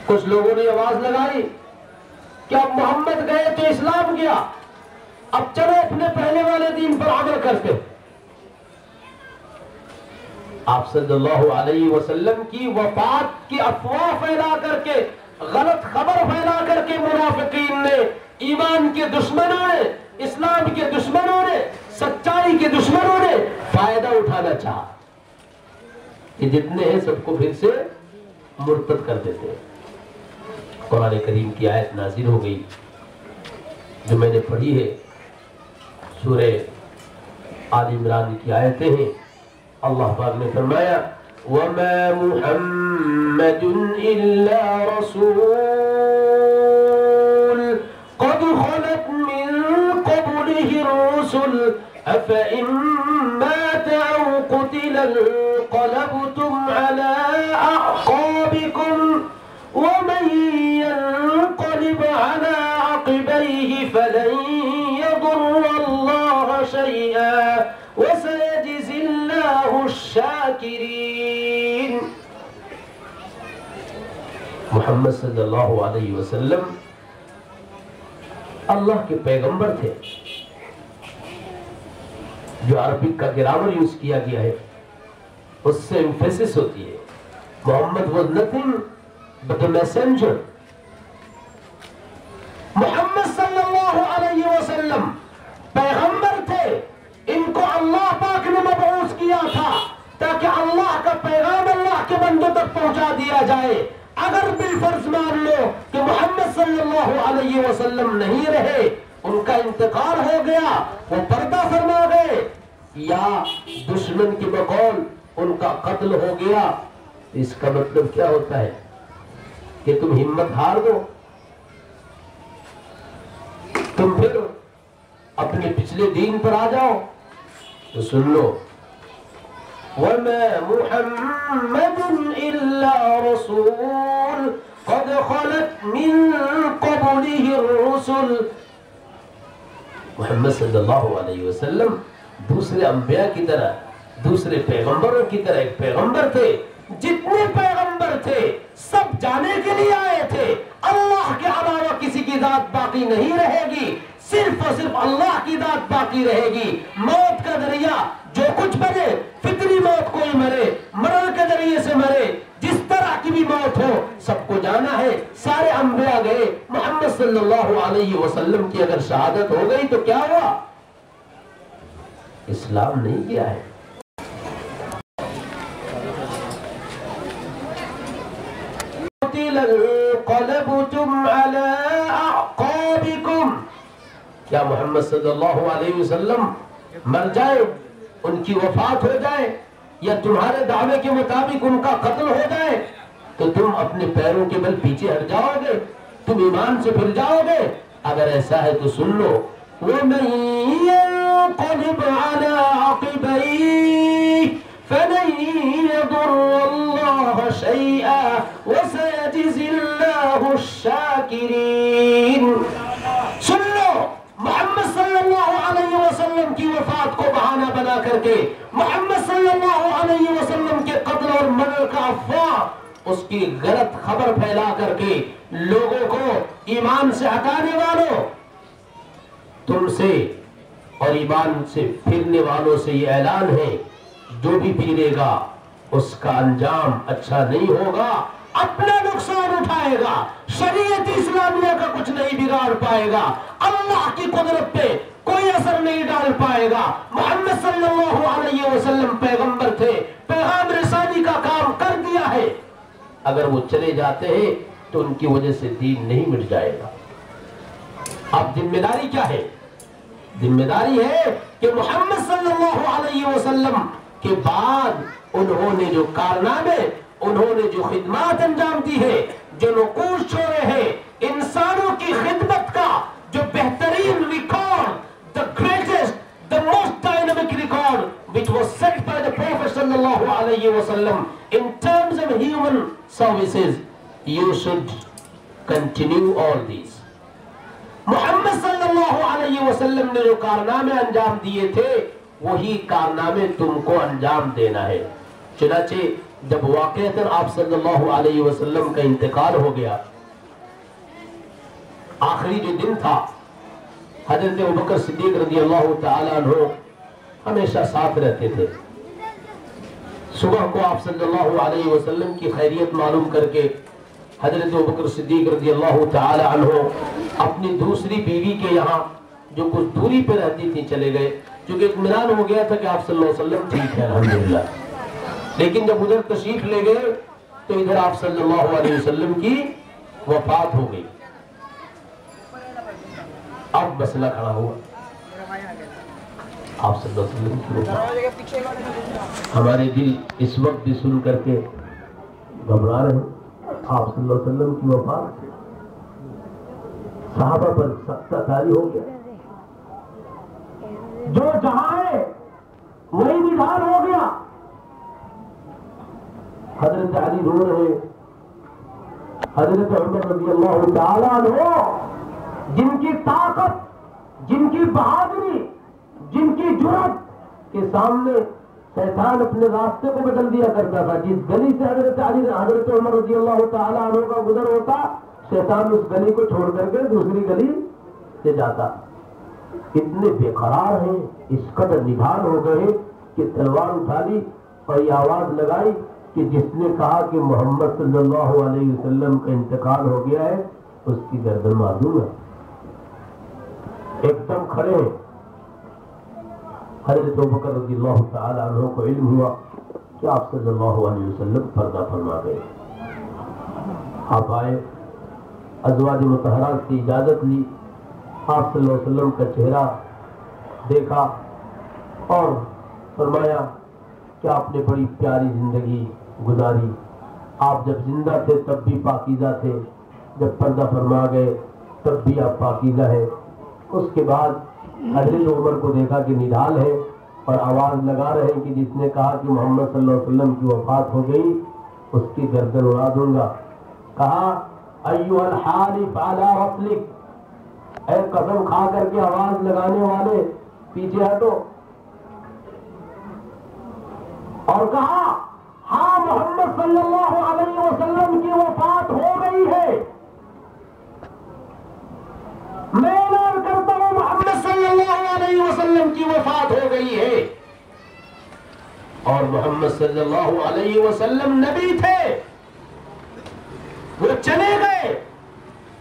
کچھ لوگوں نے آواز لگائی کہ اب محمد گئے تو اسلام گیا، اب چلو اپنے پہلے والے دین پر عمل کرتے۔ آپ صلی اللہ علیہ وسلم کی وفات کی افواہ پھیلا کر کے، غلط خبر پھیلا کر کے منافقین نے، ایمان کے دشمنوں نے، اسلام کے دشمنوں نے، سچائی کے دشمنوں نے فائدہ اٹھانا چاہا کہ جتنے ہیں سب کو پھر سے مرتد کر دیتے ہیں۔ قرآن کریم کی آیت نازل ہو گئی جو میں نے پڑھی ہے، سورہ آل عمران کی آیتیں ہیں۔ اللہ پاک نے فرمایا وَمَا مُحَمَّدٌ إِلَّا رَسُولٌ قَدْ خَلَتْ مِن قَبْلِهِ الرُّسُلُ أَفَإِن مَّاتَ أَوْ قُتِلَ انقَلَبْتُمْ عَلَىٰ أَعْقَابِكُمْ وَمَن يَنقَلِبْ عَلَىٰ عَقِبَيْهِ فَلَن يَضُرَّ اللَّهَ شَيْئًا وَسَيَجْزِي اللَّهُ الشَّاكِرِينَ۔ محمد صلی اللہ علیہ وسلم اللہ کے پیغمبر تھے۔ جو عربک کا گرامر یوز کیا گیا ہے اس سے ایمفیسس ہوتی ہے، محمد was nothing but a messenger۔ محمد صلی اللہ علیہ وسلم پیغمبر تھے، ان کو اللہ پاک نے مبعوث کیا تھا تاکہ اللہ کا پیغام اللہ کے بندوں تک پہنچا دیا جائے۔ اگر بالفرض مان لو کہ محمد صلی اللہ علیہ وسلم نہیں رہے، ان کا انتقال ہو گیا، وہ پردہ فرما گئے، یا دشمن کے بقول ان کا قتل ہو گیا، اس کا مطلب کیا ہوتا ہے کہ تم ہمت ہار دو، تم پھر اپنے پچھلے دین پر آ جاؤ۔ تو سن لو وَمَا مُحَمَّدٌ إِلَّا رَسُولٌ قَدْ خَلَتْ مِن قَبْلِهِ الرُّسُلُ۔ محمد صلی اللہ علیہ وسلم دوسرے انبیاء کی طرح، دوسرے پیغمبروں کی طرح ایک پیغمبر تھے۔ جتنے پیغمبر تھے سب جانے کے لیے آئے تھے، اللہ کے علاوہ کسی کی ذات باقی نہیں رہے گی، صرف اور صرف اللہ کی ذات باقی رہے گی۔ موت کا ذریعہ جو کچھ بنے، فطری موت کوئی مرے، مرن کے ذریعے سے مرے، جس طرح کی بھی موت ہو سب کو جانا ہے۔ سارے انبیاء گئے، محمد صلی اللہ علیہ وسلم کی اگر شہادت ہو گئی تو کیا ہوا؟ اسلام نہیں کیا ہے۔ انقلبتم علی اعقابکم، کیا محمد صلی اللہ علیہ وسلم مر جائے، ان کی وفات ہو جائے، یا تمہارے دعوے کے مطابق ان کا قتل ہو جائے تو تم اپنے پیروں کے بل پیچھے ہٹ جاؤ گے، تم ایمان سے پھر جاؤ گے؟ اگر ایسا ہے تو سن لو وَمَن يَنقَلِبْ عَلَىٰ عَقِبَيْهِ فَلَن يَضُرَّ اللَّهَ شَيْئًا وَسَيَجْزِي اللَّهُ الشَّاكِرِينَ۔ سن لو محمد صلی اللہ علیہ وسلم کی وفات کو بہانہ بنا کر کے، محمد صلی اللہ علیہ وسلم کے قتل اور مرنے کا افواہ، اس کی غلط خبر پھیلا کر کے لوگوں کو ایمان سے ہٹانے والوں، تم سے اور ایمان سے پھرنے والوں سے یہ اعلان ہے، جو بھی پھرے گا اس کا انجام اچھا نہیں ہوگا، اپنا نقصان اٹھائے گا، شریعت اسلامیہ کا کچھ نہیں بگاڑ پائے گا، اللہ کی قدرت پہ کوئی اثر نہیں ڈال پائے گا۔ محمد صلی اللہ علیہ وسلم پیغمبر تھے، پیغام رسانی کا کام کر دیا ہے، اگر وہ چلے جاتے ہیں تو ان کی وجہ سے دین نہیں مٹ جائے گا۔ اب ذمہ داری کیا ہے؟ ذمہ داری ہے کہ محمد صلی اللہ علیہ وسلم کے بعد انہوں نے جو کارنامے انہوں نے جو خدمات انجام دی ہے، جو نقوش چھوڑے ہیں، انسانوں کی خدمت کا جو بہترین record, the greatest, the most dynamic record which was set by the Prophet sallallahu alayhi wa sallam in terms of human services, you should continue all these. محمد صلی اللہ علیہ وسلم نے جو کارنامے انجام دیے تھے وہی کارنامے تم کو انجام دینا ہے. چنانچہ جب واقعتاً آپ صلی اللہ علیہ وسلم کا انتقال ہو گیا، آخری جو دن تھا، حضرت ابوبکر صدیق رضی اللہ تعالیٰ عنہ ہمیشہ ساتھ رہتے تھے. صبح کو آپ صلی اللہ علیہ وسلم کی خیریت معلوم کر کے حضرت ابوبکر صدیق رضی اللہ تعالیٰ عنہ اپنی دوسری بیوی کے یہاں جو کچھ دوری پہ رہتی تھی چلے گئے، کیونکہ اطمینان ہو گیا تھا کہ آپ صلی اللہ علیہ وسلم ٹھیک ہے الحمدللہ. لیکن جب ادھر تشریف لے گئے تو ادھر آپ صلی اللہ علیہ وسلم کی وفات ہو گئی. اب مسئلہ کھڑا ہوا، آپ صلی اللہ علیہ وسلم کی وفات. ہمارے دل اس وقت بھی سن کر کے گھبرا رہے ہیں. آپ صلی اللہ علیہ وسلم کی وفات، صحابہ پر سخت طاری ہو گیا. جو جہاں ہے وہی نگران ہو گیا. حضرت علی رو رہے، حضرت عمر رضی اللہ تعالیٰ عنہ جن کی طاقت، جن کی بہادری، جن کی جرأت کے سامنے شیطان اپنے راستے کو بدل دیا کرتا تھا. جس گلی سے حضرت عمر رضی اللہ تعالیٰ عنہ کا گزر ہوتا، شیطان اس گلی کو چھوڑ کر کے دوسری گلی سے جاتا. اتنے بے قرار ہیں، اس قدر نگران ہو گئے کہ تلوار اٹھا لی اور یہ آواز لگائی کہ جس نے کہا کہ محمد صلی اللہ علیہ وسلم کا انتقال ہو گیا ہے اس کی گردن مار دوں گا. ایک دم کھڑے ہیں. حضرت ابوبکر رضی اللہ تعالی عنہ کو علم ہوا کہ آپ صلی اللہ علیہ وسلم پردہ فرما گئے. آپ آئے، ازواج مطہرات کی اجازت لی، آپ صلی اللہ علیہ وسلم کا چہرہ دیکھا اور فرمایا کہ آپ نے بڑی پیاری زندگی گزاری. آپ جب زندہ تھے تب بھی پاکیزہ تھے، جب پردہ فرما گئے تب بھی آپ پاکیزہ ہیں. اس کے بعد حضرت عمر کو دیکھا کہ نڈال ہے اور آواز لگا رہے ہیں کہ جس نے کہا کہ محمد صلی اللہ علیہ وسلم کی وفات ہو گئی اس کی گردن اڑا دوں گا. کہا ایھا الحالف علی رسلک، اے قسم کھا کر کے آواز لگانے والے پیچھے ہٹو. اور کہا ہاں محمد صلی اللہ علیہ وسلم کی وفات ہو گئی ہے. میں اعلان کرتا ہوں محمد صلی اللہ علیہ وسلم کی وفات ہو گئی ہے. اور محمد صلی اللہ علیہ وسلم نبی تھے، وہ چلے گئے.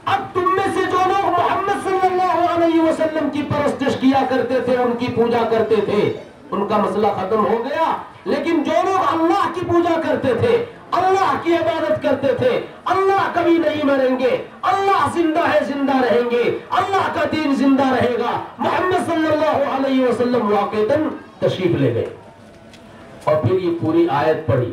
اب تم میں سے جو لوگ محمد صلی اللہ علیہ وسلم کی پرستش کیا کرتے تھے، ان کی پوجا کرتے تھے، ان کا مسئلہ ختم ہو گیا. لیکن جو لوگ اللہ کی پوجا کرتے تھے، اللہ کی عبادت کرتے تھے، اللہ کبھی نہیں مریں گے، اللہ زندہ ہے، زندہ رہیں گے، اللہ کا دین زندہ رہے گا. محمد صلی اللہ علیہ وسلم واقعتاً تشریف لے گئے اور پھر یہ پوری آیت پڑھی.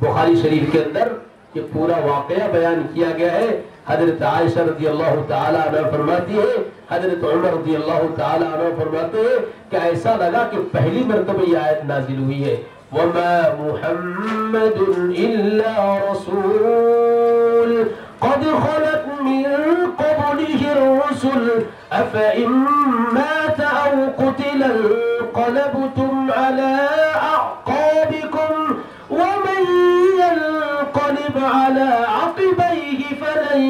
بخاری شریف کے اندر یہ پورا واقعہ بیان کیا گیا ہے. حضرت عائشہ رضی اللہ تعالیٰ عنہ فرماتی ہے، حضرت عمر رضی اللہ تعالیٰ عنہ فرماتے ہیں کہ ایسا لگا کہ پہلی مرتبہ یہ آیت نازل ہوئی ہے. وَمَا مُحَمَّدٌ إِلَّا رَسُولٌ قَدْ خَلَتْ مِن قَبْلِهِ الرُّسُلُ أَفَإِن مَّاتَ أَوْ قُتِلَ انقَلَبْتُمْ عَلَىٰ أَعْقَابِكُمْ وَمَن يَنقَلِبْ عَلَىٰ عَقِبَيْهِ فَلَن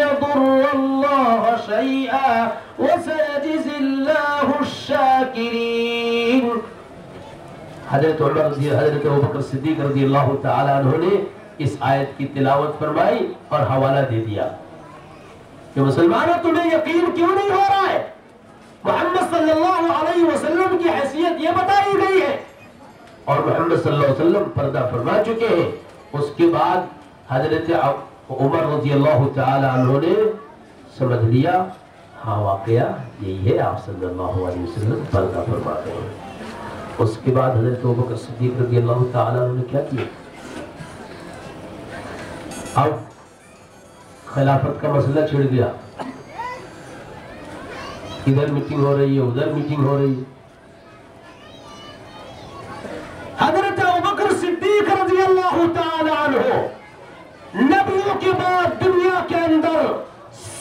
يَضُرَّ اللَّهَ شَيْئًا وَسَيَجْزِي اللَّهُ الشَّاكِرِينَ. حضرت ابوبکر صدیق رضی اللہ تعالیٰ عنہ نے اس آیت کی تلاوت فرمائی اور حوالہ دے دیا کہ مسلمانوں تمہیں یقین کیوں نہیں ہو رہا ہے؟ محمد صلی اللہ علیہ وسلم کی حیثیت یہ بتائی گئی ہے اور محمد صلی اللہ علیہ وسلم پردہ فرما چکے ہیں. اس کے بعد حضرت عمر رضی اللہ تعالیٰ عنہ نے سمجھ لیا ہاں واقعہ یہی ہے، آپ صلی اللہ علیہ وسلم پردہ فرما گئے ہیں. اس کے بعد حضرت ابوبکر صدیق رضی اللہ تعالیٰ عنہ نے کیا کیا؟ اب خلافت کا مسئلہ چھڑ گیا، ادھر میٹنگ ہو رہی ہے، ادھر میٹنگ ہو رہی ہے۔ حضرت ابوبکر صدیق رضی اللہ تعالی عنہ نبیوں کے بعد دنیا کے اندر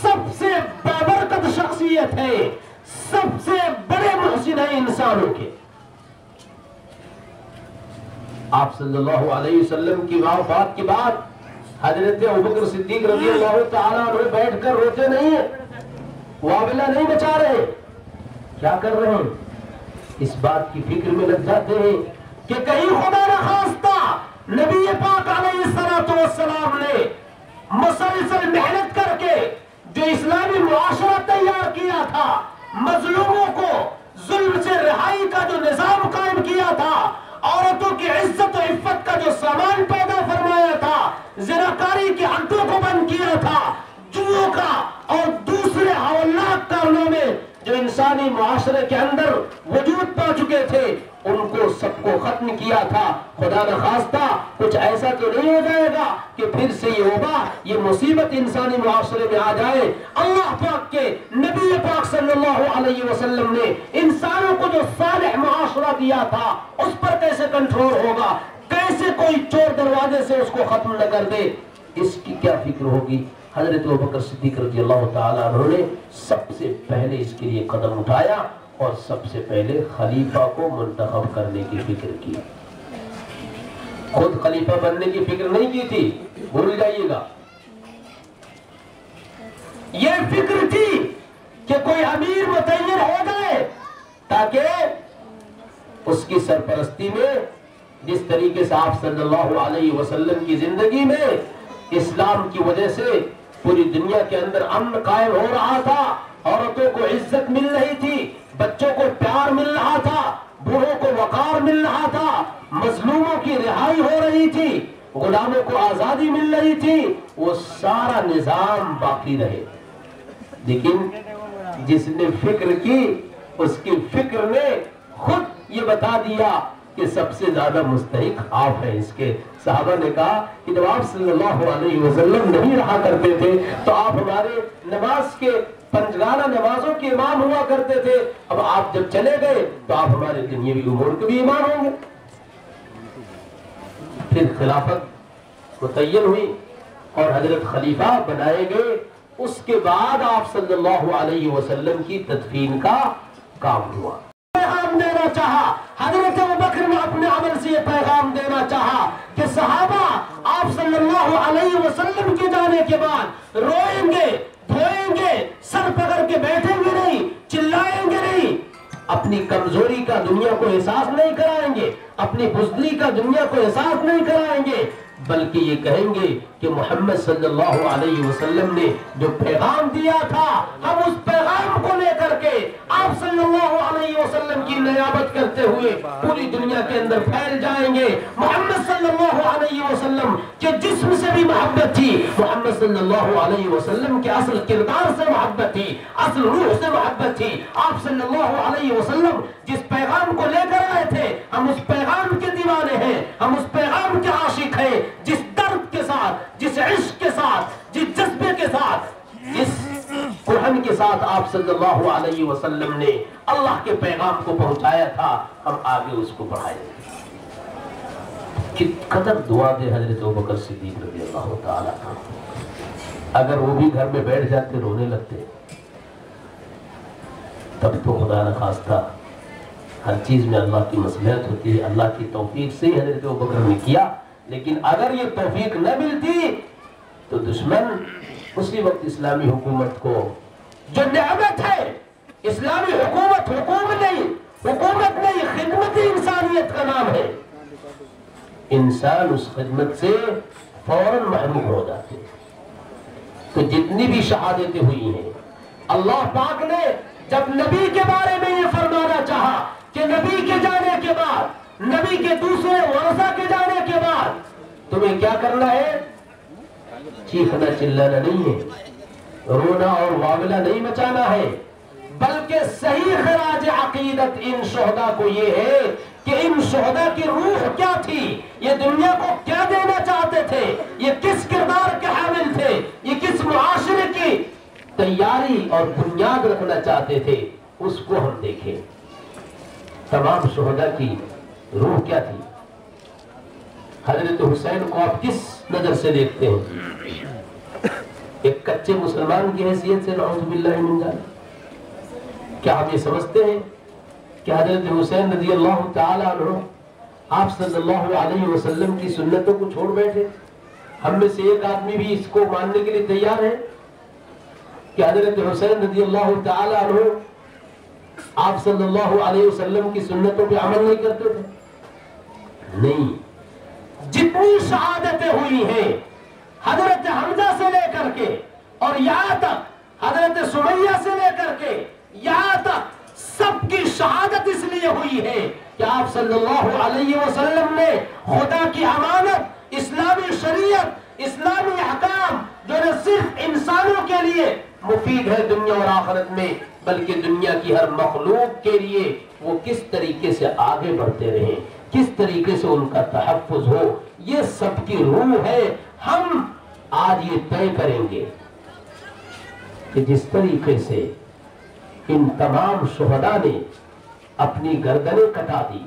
سب سے بابرکت شخصیت ہے، سب سے بڑے محسن ہیں انسانوں کے۔ آپ صلی اللہ علیہ وسلم کی وفات کے بعد حضرت ابوبکر صدیق رضی اللہ تعالیٰ عنہ بیٹھ کر روتے نہیں ہیں، وابلہ نہیں بچا رہے، کیا کر رہے ہیں؟ اس بات کی فکر میں لگ جاتے ہیں کہ کہیں خدا نہ خواستہ نبی پاک علیہ السلام نے مسلسل محنت کر کے جو اسلامی معاشرہ تیار کیا تھا، مظلوموں کو ظلم سے رہائی کا جو نظام قائم کیا تھا، عورتوں کی عزت و عفت کا جو سامان پیدا فرمایا تھا، زناکاری کے حدوں کو بند کیا تھا، جوؤں کا اور دوسرے ہولناک کارنامے جو انسانی معاشرے کے اندر وجود پا چکے تھے، ان کو سب کو ختم کیا تھا۔ خدا نہ خواستہ کچھ ایسا تو نہیں ہو جائے گا کہ پھر سے یہ وبا، یہ مصیبت انسانی معاشرے میں آ جائے۔ اللہ پاک کے نبی پاک صلی اللہ علیہ وسلم نے انسانوں کو جو صالح معاشرہ دیا تھا، اس پر کیسے کنٹرول ہوگا؟ کیسے کوئی چور دروازے سے اس کو ختم نہ کر دے؟ اس کی کیا فکر ہوگی؟ حضرت ابوبکر صدیق رضی اللہ تعالیٰ عنہ نے سب سے پہلے اس کے لیے قدم اٹھایا اور سب سے پہلے خلیفہ کو منتخب کرنے کی فکر کی۔ خود خلیفہ بننے کی فکر نہیں کی تھی، بھول جائیے گا۔ یہ فکر تھی کہ کوئی امیر متعین ہو جائے تاکہ اس کی سرپرستی میں، جس طریقے سے آپ صلی اللہ علیہ وسلم کی زندگی میں اسلام کی وجہ سے پوری دنیا کے اندر امن قائم ہو رہا تھا، عورتوں کو عزت مل رہی تھی، بچوں کو پیار مل رہا تھا، بوڑھوں کو وقار مل رہا تھا، مظلوموں کی رہائی ہو رہی تھی، غلاموں کو آزادی مل رہی تھی، وہ سارا نظام باقی رہے۔ لیکن جس نے فکر کی، اس کی فکر نے خود یہ بتا دیا کہ سب سے زیادہ مستحق آپ ہیں اس کے۔ صحابہ نے کہا کہ جب آپ صلی اللہ علیہ وسلم نہیں رہا کرتے تھے تو آپ ہمارے نماز کے پنجگانہ نمازوں کے امام ہوا کرتے تھے، اب آپ جب چلے گئے تو آپ ہمارے دنیاوی امور کے بھی امام ہوں گے۔ پھر خلافت متعین ہوئی اور حضرت خلیفہ بنائے گئے۔ اس کے بعد آپ صلی اللہ علیہ وسلم کی تدفین کا کام ہوا۔ پیغام دینا چاہا حضرت ابوبکر نے، اپنے عمل سے یہ پیغام دینا چاہا کہ صحابہ آپ صلی اللہ علیہ وسلم کے جانے کے بعد روئیں گے، دھوئیں گے، سر پکڑ کے بیٹھیں گے نہیں، چلائیں گے نہیں، اپنی کمزوری کا دنیا کو احساس نہیں کرائیں گے، اپنی بزدلی کا دنیا کو احساس نہیں کرائیں گے، بلکہ یہ کہیں گے کہ محمد صلی اللہ علیہ وسلم نے جو پیغام دیا تھا، ہم اس پیغام کو لے کر کے آپ صلی اللہ علیہ وسلم کی نیابت کرتے ہوئے پوری دنیا کے اندر پھیل جائیں گے۔ محمد صلی اللہ علیہ وسلم کے جسم سے بھی محبت تھی، محمد صلی اللہ علیہ وسلم کے اصل کردار سے محبت تھی، اصل روح سے محبت تھی۔ آپ صلی اللہ علیہ وسلم جس پیغام کو لے کر آئے تھے، ہم اس پیغام کے دیوانے ہیں، ہم اس پیغام کے عاشق ہیں۔ جس درد کے ساتھ، جس عشق کے ساتھ، جس جذبے کے ساتھ، جس قرآن کے ساتھ آپ صلی اللہ علیہ وسلم نے اللہ کے پیغام کو پہنچایا تھا، ہم آگے اس کو بڑھائیں گے۔ قدر دعا دے حضرت ابوبکر صدیق رضی اللہ تعالیٰ عنہ، اگر وہ بھی گھر میں بیٹھ جاتے رونے لگتے تب تو خدا نہ خواستہ ہر چیز میں اللہ کی مصلحت ہوتی ہے، اللہ کی توفیق سے ہی حضرت ابوبکر نے کیا۔ لیکن اگر یہ توفیق نہ ملتی تو دشمن اسی وقت اسلامی حکومت کو، جو نعمت ہے اسلامی حکومت، حکومت نہیں خدمت انسانیت کا نام ہے، انسان اس خدمت سے فوراً محروم ہو جاتے ہیں۔ تو جتنی بھی شہادتیں ہوئی ہیں، اللہ پاک نے جب نبی کے بارے میں یہ فرمانا چاہا کہ نبی کے جانے کے بعد، نبی کے دوسرے ورثہ کے جانے کے بعد تمہیں کیا کرنا ہے؟ چیخنا چلانا نہیں ہے، رونا اور واولہ نہیں مچانا ہے، بلکہ صحیح خراج عقیدت ان شہداء کو یہ ہے کہ ان شہداء کی روح کیا تھی، یہ دنیا کو کیا دینا چاہتے تھے، یہ کس کردار کے تیاری اور بنیاد رکھنا چاہتے تھے اس کو ہم دیکھیں۔ تمام شہداء کی روح کیا تھی؟ حضرت حسین کو آپ کس نظر سے دیکھتے ہیں؟ ایک کچے مسلمان کی حیثیت سے نعوذ باللہ من ذالک۔ کیا ہم یہ سمجھتے ہیں کہ حضرت حسین رضی اللہ تعالی عنہ آپ صلی اللہ علیہ وسلم کی سنتوں کو چھوڑ بیٹھے؟ ہم میں سے ایک آدمی بھی اس کو ماننے کے لیے تیار ہے کہ حضرت حسین رضی اللہ تعالی عنہ آپ صلی اللہ علیہ وسلم کی سنتوں پہ عمل نہیں کرتے تھے؟ نہیں۔ جتنی شہادتیں ہوئی ہیں حضرت حمزہ سے لے کر کے اور یہاں تک حضرت سمیہ سے لے کر کے یہاں تک سب کی شہادت اس لیے ہوئی ہے کہ آپ صلی اللہ علیہ وسلم نے خدا کی امانت، اسلامی شریعت، اسلامی احکام جو نہ صرف انسانوں کے لیے مفید ہے دنیا اور آخرت میں بلکہ دنیا کی ہر مخلوق کے لیے وہ کس طریقے سے آگے بڑھتے رہیں، کس طریقے سے ان کا تحفظ ہو، یہ سب کی روح ہے۔ ہم آج یہ طے کریں گے کہ جس طریقے سے ان تمام شہداء نے اپنی گردنیں کٹا دی،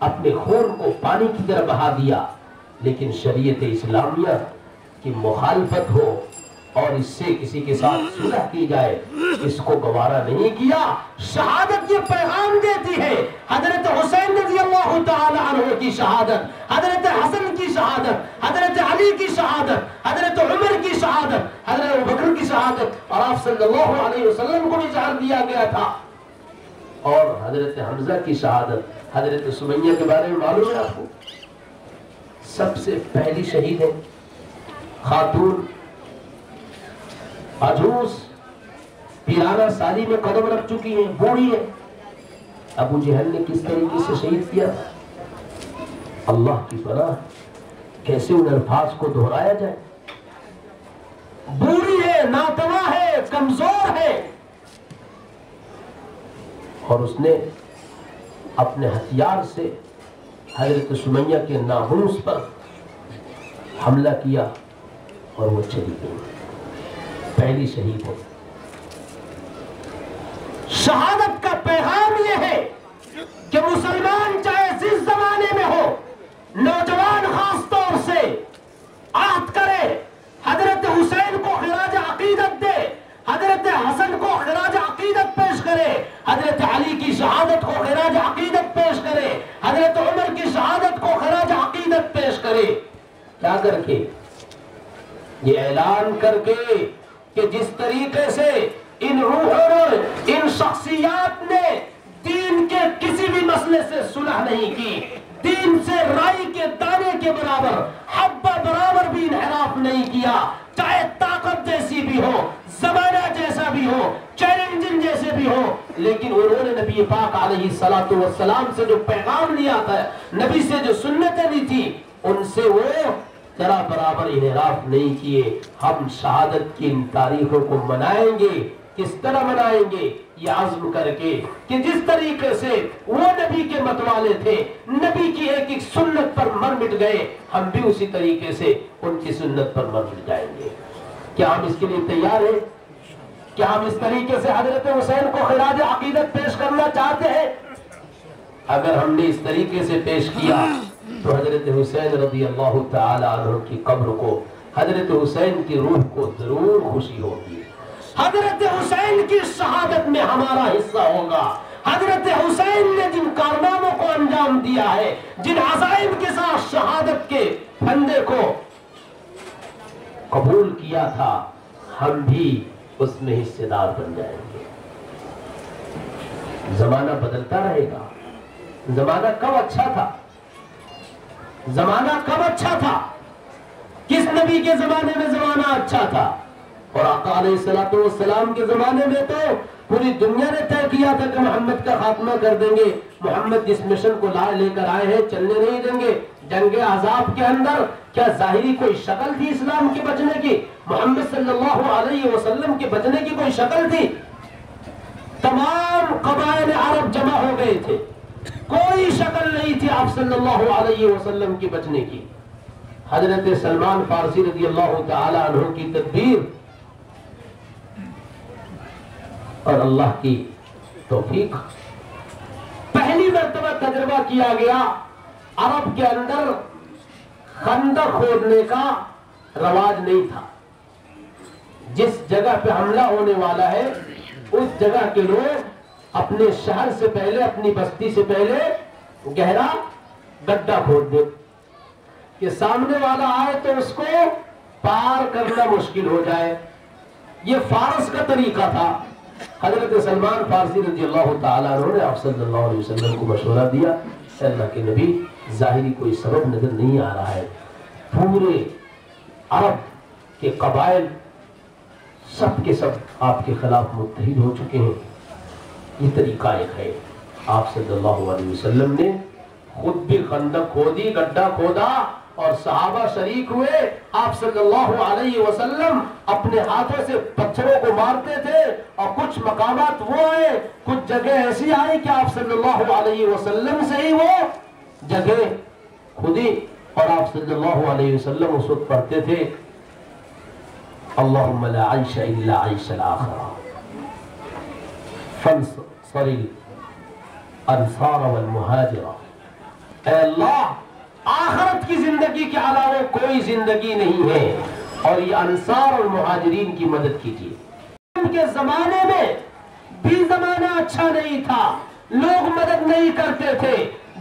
اپنے خون کو پانی کی طرح بہا دیا، لیکن شریعت اسلامیہ کی مخالفت ہو اور اس سے کسی کے ساتھ صلح کی جائے اس کو گوارا نہیں کیا۔ شہادت یہ پیغام دیتی ہے، حضرت حسین رضی اللہ تعالی عنہ کی شہادت، حضرت حسن کی شہادت، حضرت علی کی شہادت، حضرت عمر کی شہادت، حضرت ابوبکر کی شہادت، اور آپ صلی اللہ علیہ وسلم کو بھی شہادت دیا گیا تھا، اور حضرت حمزہ کی شہادت، حضرت سمیہ کے بارے میں معلوم ہے آپ کو؟ سب سے پہلی شہید ہے، خاتون عجوز پیرانہ سالی میں قدم رکھ چکی ہے، بوڑھی ہے۔ ابو جہل نے کس طریقے سے شہید کیا؟ اللہ کی پناہ، کیسے ان الفاظ کو دہرایا جائے؟ بوڑھی ہے، ناتواں ہے، کمزور ہے، اور اس نے اپنے ہتھیار سے حضرت سمیہ کے ناموس پر حملہ کیا اور وہ چلی گئی، پہلی شہید ہے۔ شہادت کا پیغام یہ ہے کہ مسلمان چاہے جس زمانے میں ہو، نوجوان خاص طور سے عہد کرے، حضرت حسین کو خراج عقیدت دے، حضرت حسن کو خراج عقیدت پیش کرے، حضرت علی کی شہادت کو خراج عقیدت پیش کرے، حضرت عمر کی شہادت کو خراج عقیدت پیش کرے۔ کیا کر کے؟ یہ اعلان کر کے کہ جس طریقے سے ان روحوں نے، ان شخصیات نے دین کے کسی بھی مسئلے سے صلح نہیں کی، دین سے رائی کے دانے کے برابر، حبہ برابر بھی انحراف نہیں کیا، چاہے طاقت جیسی بھی ہو، زمانہ جیسا بھی ہو، چیلنجنگ جیسے بھی ہو، لیکن انہوں نے نبی پاک علیہ السلام سے جو پیغام لیا تھا، نبی سے جو سنتیں لی تھی، ان سے وہ ذرا برابر انحراف نہیں کیے۔ ہم شہادت کی ان تاریخوں کو منائیں گے، کس طرح منائیں گے؟ یہ عزم کر کے کہ جس طریقے سے وہ نبی کے متوالے تھے، نبی کی ایک ایک سنت پر مر مٹ گئے، ہم بھی اسی طریقے سے ان کی سنت پر مر مٹ جائیں گے۔ کیا ہم اس کے لیے تیار ہیں؟ کیا ہم اس طریقے سے حضرت حسین کو خراج عقیدت پیش کرنا چاہتے ہیں؟ اگر ہم نے اس طریقے سے پیش کیا تو حضرت حسین رضی اللہ تعالی عنہ کی قبر کو، حضرت حسین کی روح کو ضرور خوشی ہوگی، حضرت حسین کی شہادت میں ہمارا حصہ ہوگا۔ حضرت حسین نے جن کارناموں کو انجام دیا ہے، جن عزائم کے ساتھ شہادت کے پھندے کو قبول کیا تھا، ہم بھی اس میں حصے دار بن جائیں گے۔ زمانہ بدلتا رہے گا۔ زمانہ کب اچھا تھا؟ زمانہ کب اچھا تھا؟ کس نبی کے زمانے میں زمانہ اچھا تھا؟ اور آقا علیہ السلام کے زمانے میں تو پوری دنیا نے طے کیا تھا کہ محمد کا خاتمہ کر دیں گے، محمد جس مشن کو لے کر آئے ہیں چلنے نہیں دیں گے۔ جنگ احزاب کے اندر کیا ظاہری کوئی شکل تھی اسلام کے بچنے کی؟ محمد صلی اللہ علیہ وسلم کے بچنے کی کوئی شکل تھی؟ تمام قبائل عرب جمع ہو گئے تھے، کوئی شکل نہیں تھی آپ صلی اللہ علیہ وسلم کی بچنے کی۔ حضرت سلمان فارسی رضی اللہ تعالی عنہ کی تدبیر اور اللہ کی توفیق پہلی مرتبہ تجربہ کیا گیا عرب کے اندر خندق کھودنے کا رواج نہیں تھا. جس جگہ پہ حملہ ہونے والا ہے اس جگہ کے لوگ اپنے شہر سے پہلے اپنی بستی سے پہلے گہرا گڈھا کھود دے کہ سامنے والا آئے تو اس کو پار کرنا مشکل ہو جائے. یہ فارس کا طریقہ تھا. حضرت سلمان فارسی رضی اللہ تعالیٰ عنہ نے آپ صلی اللہ علیہ وسلم کو مشورہ دیا کہ اللہ کے نبی ظاہری کوئی سبب نظر نہیں آ رہا ہے, پورے عرب کے قبائل سب کے سب آپ کے خلاف متحد ہو چکے ہیں, یہ طریقہ ایک ہے. آپ صلی اللہ علیہ وسلم نے خود بھی خندق کھودی, گڈھا کھودا اور صحابہ شریک ہوئے. آپ صلی اللہ علیہ وسلم اپنے ہاتھوں سے پتھروں کو مارتے تھے اور کچھ مقامات وہ آئے, کچھ جگہ ایسی آئی کہ آپ صلی اللہ علیہ وسلم سے ہی وہ جگہ خودی اور آپ صلی اللہ علیہ وسلم اس وقت پڑھتے تھے اللہم لا عیش الا عیش الآخرہ فانصر الانصار والمہاجرہ. اے اللہ, آخرت کی زندگی کے علاوہ کوئی زندگی نہیں ہے اور یہ انصار اور مہاجرین کی مدد کیجیے. ان کے زمانے میں بھی زمانہ اچھا نہیں تھا, لوگ مدد نہیں کرتے تھے,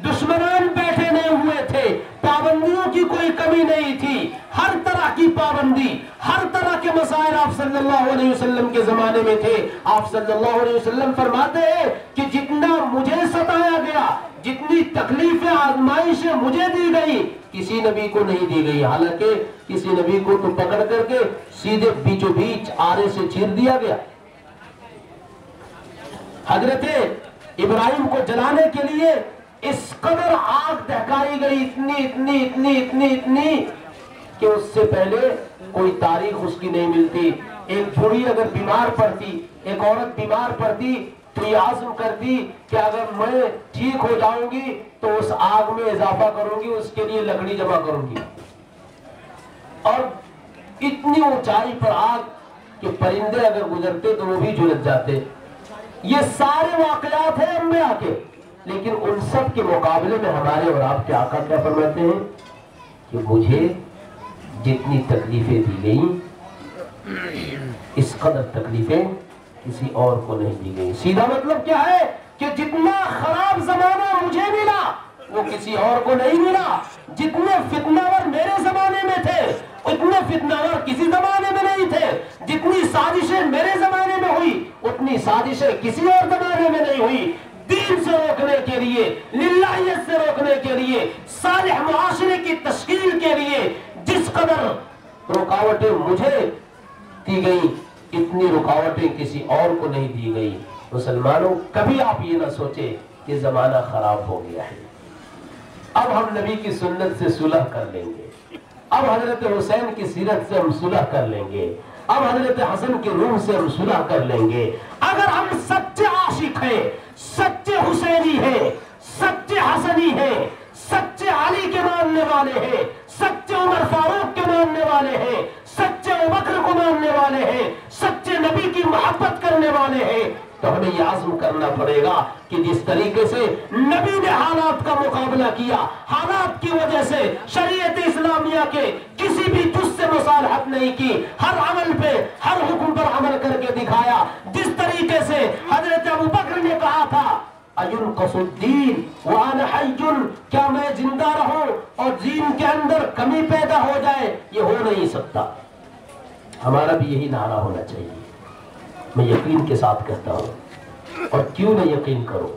دشمنان بیٹھے نہیں ہوئے تھے, پابندیوں کی کوئی کمی نہیں تھی, ہر طرح کی پابندی, ہر طرح کے مسائل آپ صلی اللہ علیہ وسلم کے زمانے میں تھے. آپ صلی اللہ علیہ وسلم فرماتے ہیں کہ جتنا مجھے ستایا گیا, جتنی تکلیفیں آزمائشیں مجھے دی گئی, کسی نبی کو نہیں دی گئی. حالانکہ کسی نبی کو تو پکڑ کر کے سیدھے بیچو بیچ آرے سے چیر دیا گیا. حضرت ابراہیم کو جلانے کے لیے اس قدر آگ دہکائی گئی, اتنی اتنی اتنی اتنی اتنی کہ اس سے پہلے کوئی تاریخ اس کی نہیں ملتی. ایک بوڑھی اگر بیمار پڑتی, ایک عورت بیمار پڑتی تو یہ عزم کرتی کہ اگر میں ٹھیک ہو جاؤں گی تو اس آگ میں اضافہ کروں گی, اس کے لیے لکڑی جمع کروں گی. اور اتنی اونچائی پر آگ کہ پرندے اگر گزرتے تو وہ بھی جھلس جاتے. یہ سارے واقعات ہیں انبیاء کے, لیکن ان سب کے مقابلے میں ہمارے اور آپ کے آقا کیا فرماتے ہیں کہ مجھے جتنی تکلیفیں دی گئیں اس قدر تکلیفیں کسی اور کو نہیں دی گئی. سیدھا مطلب کیا ہے کہ جتنا خراب زمانہ مجھے ملا وہ کسی اور کو نہیں ملا. جتنے فتنہور میرے زمانے میں تھے اتنے فتنہور کسی زمانے میں نہیں تھے. جتنی سازشیں میرے زمانے میں ہوئی اتنی سازشیں کسی اور زمانے میں نہیں ہوئی. دین سے روکنے کے لیے, للہیت سے روکنے کے لیے, صالح معاشرے کی تشکیل کے لیے جس قدر رکاوٹیں مجھے دی گئی اتنی رکاوٹیں کسی اور کو نہیں دی گئی. مسلمانوں, کبھی آپ یہ نہ سوچے کہ زمانہ خراب ہو گیا ہے. اب ہم نبی کی سنت سے صلح کر لیں گے, اب حضرت حسین کی سیرت سے ہم صلح کر لیں گے, اب حضرت حسن کی روح سے ہم صلح کر لیں گے. اگر ہم سچے عاشق ہیں, سچے حسینی ہیں, سچے حسنی ہیں, سچے علی کے ماننے والے ہیں, سچے عمر فاروق کے ماننے والے ہیں, سچے ابوبکر کو ماننے والے ہیں, سچے نبی کی محبت کرنے والے ہیں, تو ہمیں یہ عزم کرنا پڑے گا کہ جس طریقے سے نبی نے حالات کا مقابلہ کیا, حالات کی وجہ سے شریعت اسلامیہ کے کسی بھی جز سے مصالحت نہیں کی, ہر عمل پہ ہر حکم پر عمل کر کے دکھایا. جس طریقے سے حضرت ابوبکر نے کہا تھا اَيُنْقَصُ الدِّينُ وَأَنَا حَيٌّ, کیا میں زندہ رہوں اور دین کے اندر کمی پیدا ہو جائے؟ یہ ہو نہیں سکتا. ہمارا بھی یہی نعرہ ہونا چاہیے. میں یقین کے ساتھ کہتا ہوں, اور کیوں نہ یقین کروں,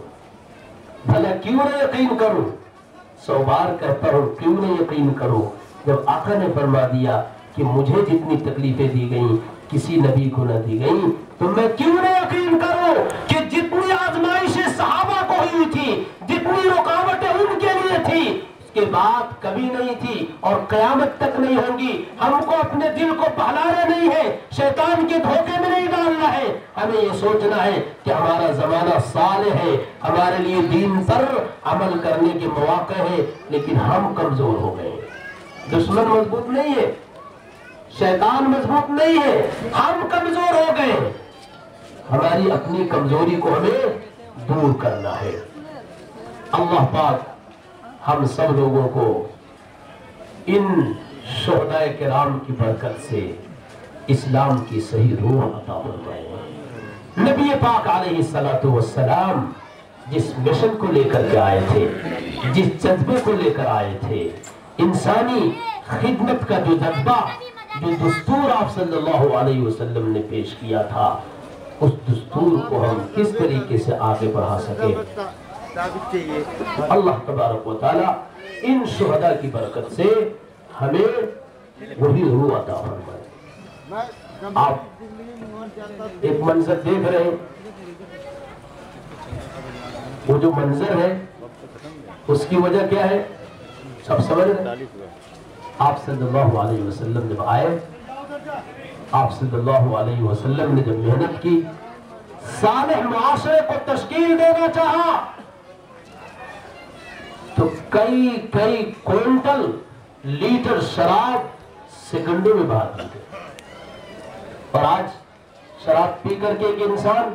بھلا کیوں نہ یقین کروں, 100 بار کہتا ہوں کیوں نہ یقین کروں. جب آقا نے فرما دیا کہ مجھے جتنی تکلیفیں دی گئیں کسی نبی کو نہ دی گئیں, تو میں کیوں نہ یقین کروں کہ جتنی آزمائشیں صحابہ کو ہوئی تھی, جتنی رکاوٹیں ان کے لیے تھی, اس کے بعد کبھی نہیں تھی اور قیامت تک نہیں ہوں گی. ہم کو اپنے دل کو بہلانا نہیں ہے, شیطان کے دھوکے میں نہیں ڈالنا ہے. ہمیں یہ سوچنا ہے کہ ہمارا زمانہ صالح ہے, ہمارے لیے دین پر عمل کرنے کے مواقع ہیں, لیکن ہم کمزور ہو گئے. دشمن مضبوط نہیں ہے, شیطان مضبوط نہیں ہے, ہم کمزور ہو گئے. ہماری اپنی کمزوری کو ہمیں دور کرنا ہے۔ اللہ پاک ہم سب لوگوں کو ان شہداء کرام کی برکت سے اسلام کی صحیح روح عطا فرمائے۔ نبی پاک علیہ السلام جس مشن کو لے کر کے آئے تھے، جس جذبے کو لے کر آئے تھے، انسانی خدمت کا جو جذبہ، جو دستور آپ صلی اللہ علیہ وسلم نے پیش کیا تھا، اس دستور کو ہم کس طریقے سے آگے بڑھا سکیں۔ اللہ تبارک و تعالیٰ ان شہداء کی برکت سے ہمیں وہی روح عطا فرمائے۔ آپ ایک منظر دیکھ رہے ہیں، وہ جو منظر ہے اس کی وجہ کیا ہے؟ سب سمجھ رہے ہیں؟ آپ صلی اللہ علیہ وسلم جب آئے، آپ صلی اللہ علیہ وسلم نے جب محنت کی، صالح معاشرے کو تشکیل دینا چاہا، تو کئی کوئنٹل لیٹر شراب سیکنڈوں میں بہا دی گئی۔ اور آج شراب پی کر کے ایک انسان،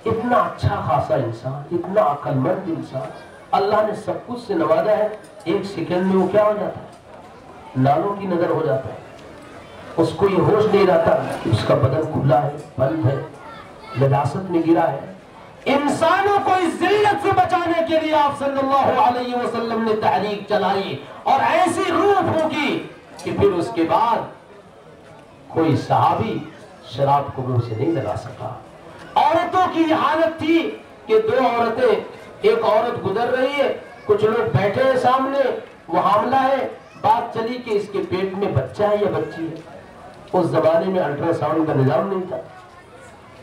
اتنا اچھا خاصا انسان، اتنا عقل مند انسان، اللہ نے سب کچھ سے نوازا ہے، ایک سیکنڈ میں وہ کیا ہو جاتا ہے؟ نالوں کی نظر ہو جاتا ہے۔ اس کو یہ ہوش نہیں رہتا کہ اس کا بدن کھلا ہے، بند ہے، نجاست میں گرا ہے۔ انسانوں کو اس ذلت سے بچانے کے لیے آپ صلی اللہ علیہ وسلم نے تحریک چلائی اور ایسی روح پھونکی کہ پھر اس کے بعد کوئی صحابی شراب کو منہ سے نہیں لگا سکا۔ عورتوں کی یہ حالت تھی کہ دو عورتیں، ایک عورت گزر رہی ہے، کچھ لوگ بیٹھے ہیں سامنے، وہ حاملہ ہے، بات چلی کہ اس کے پیٹ میں بچہ ہے یا بچی ہے۔ اس زمانے میں الٹرا ساؤنڈ کا نظام نہیں تھا۔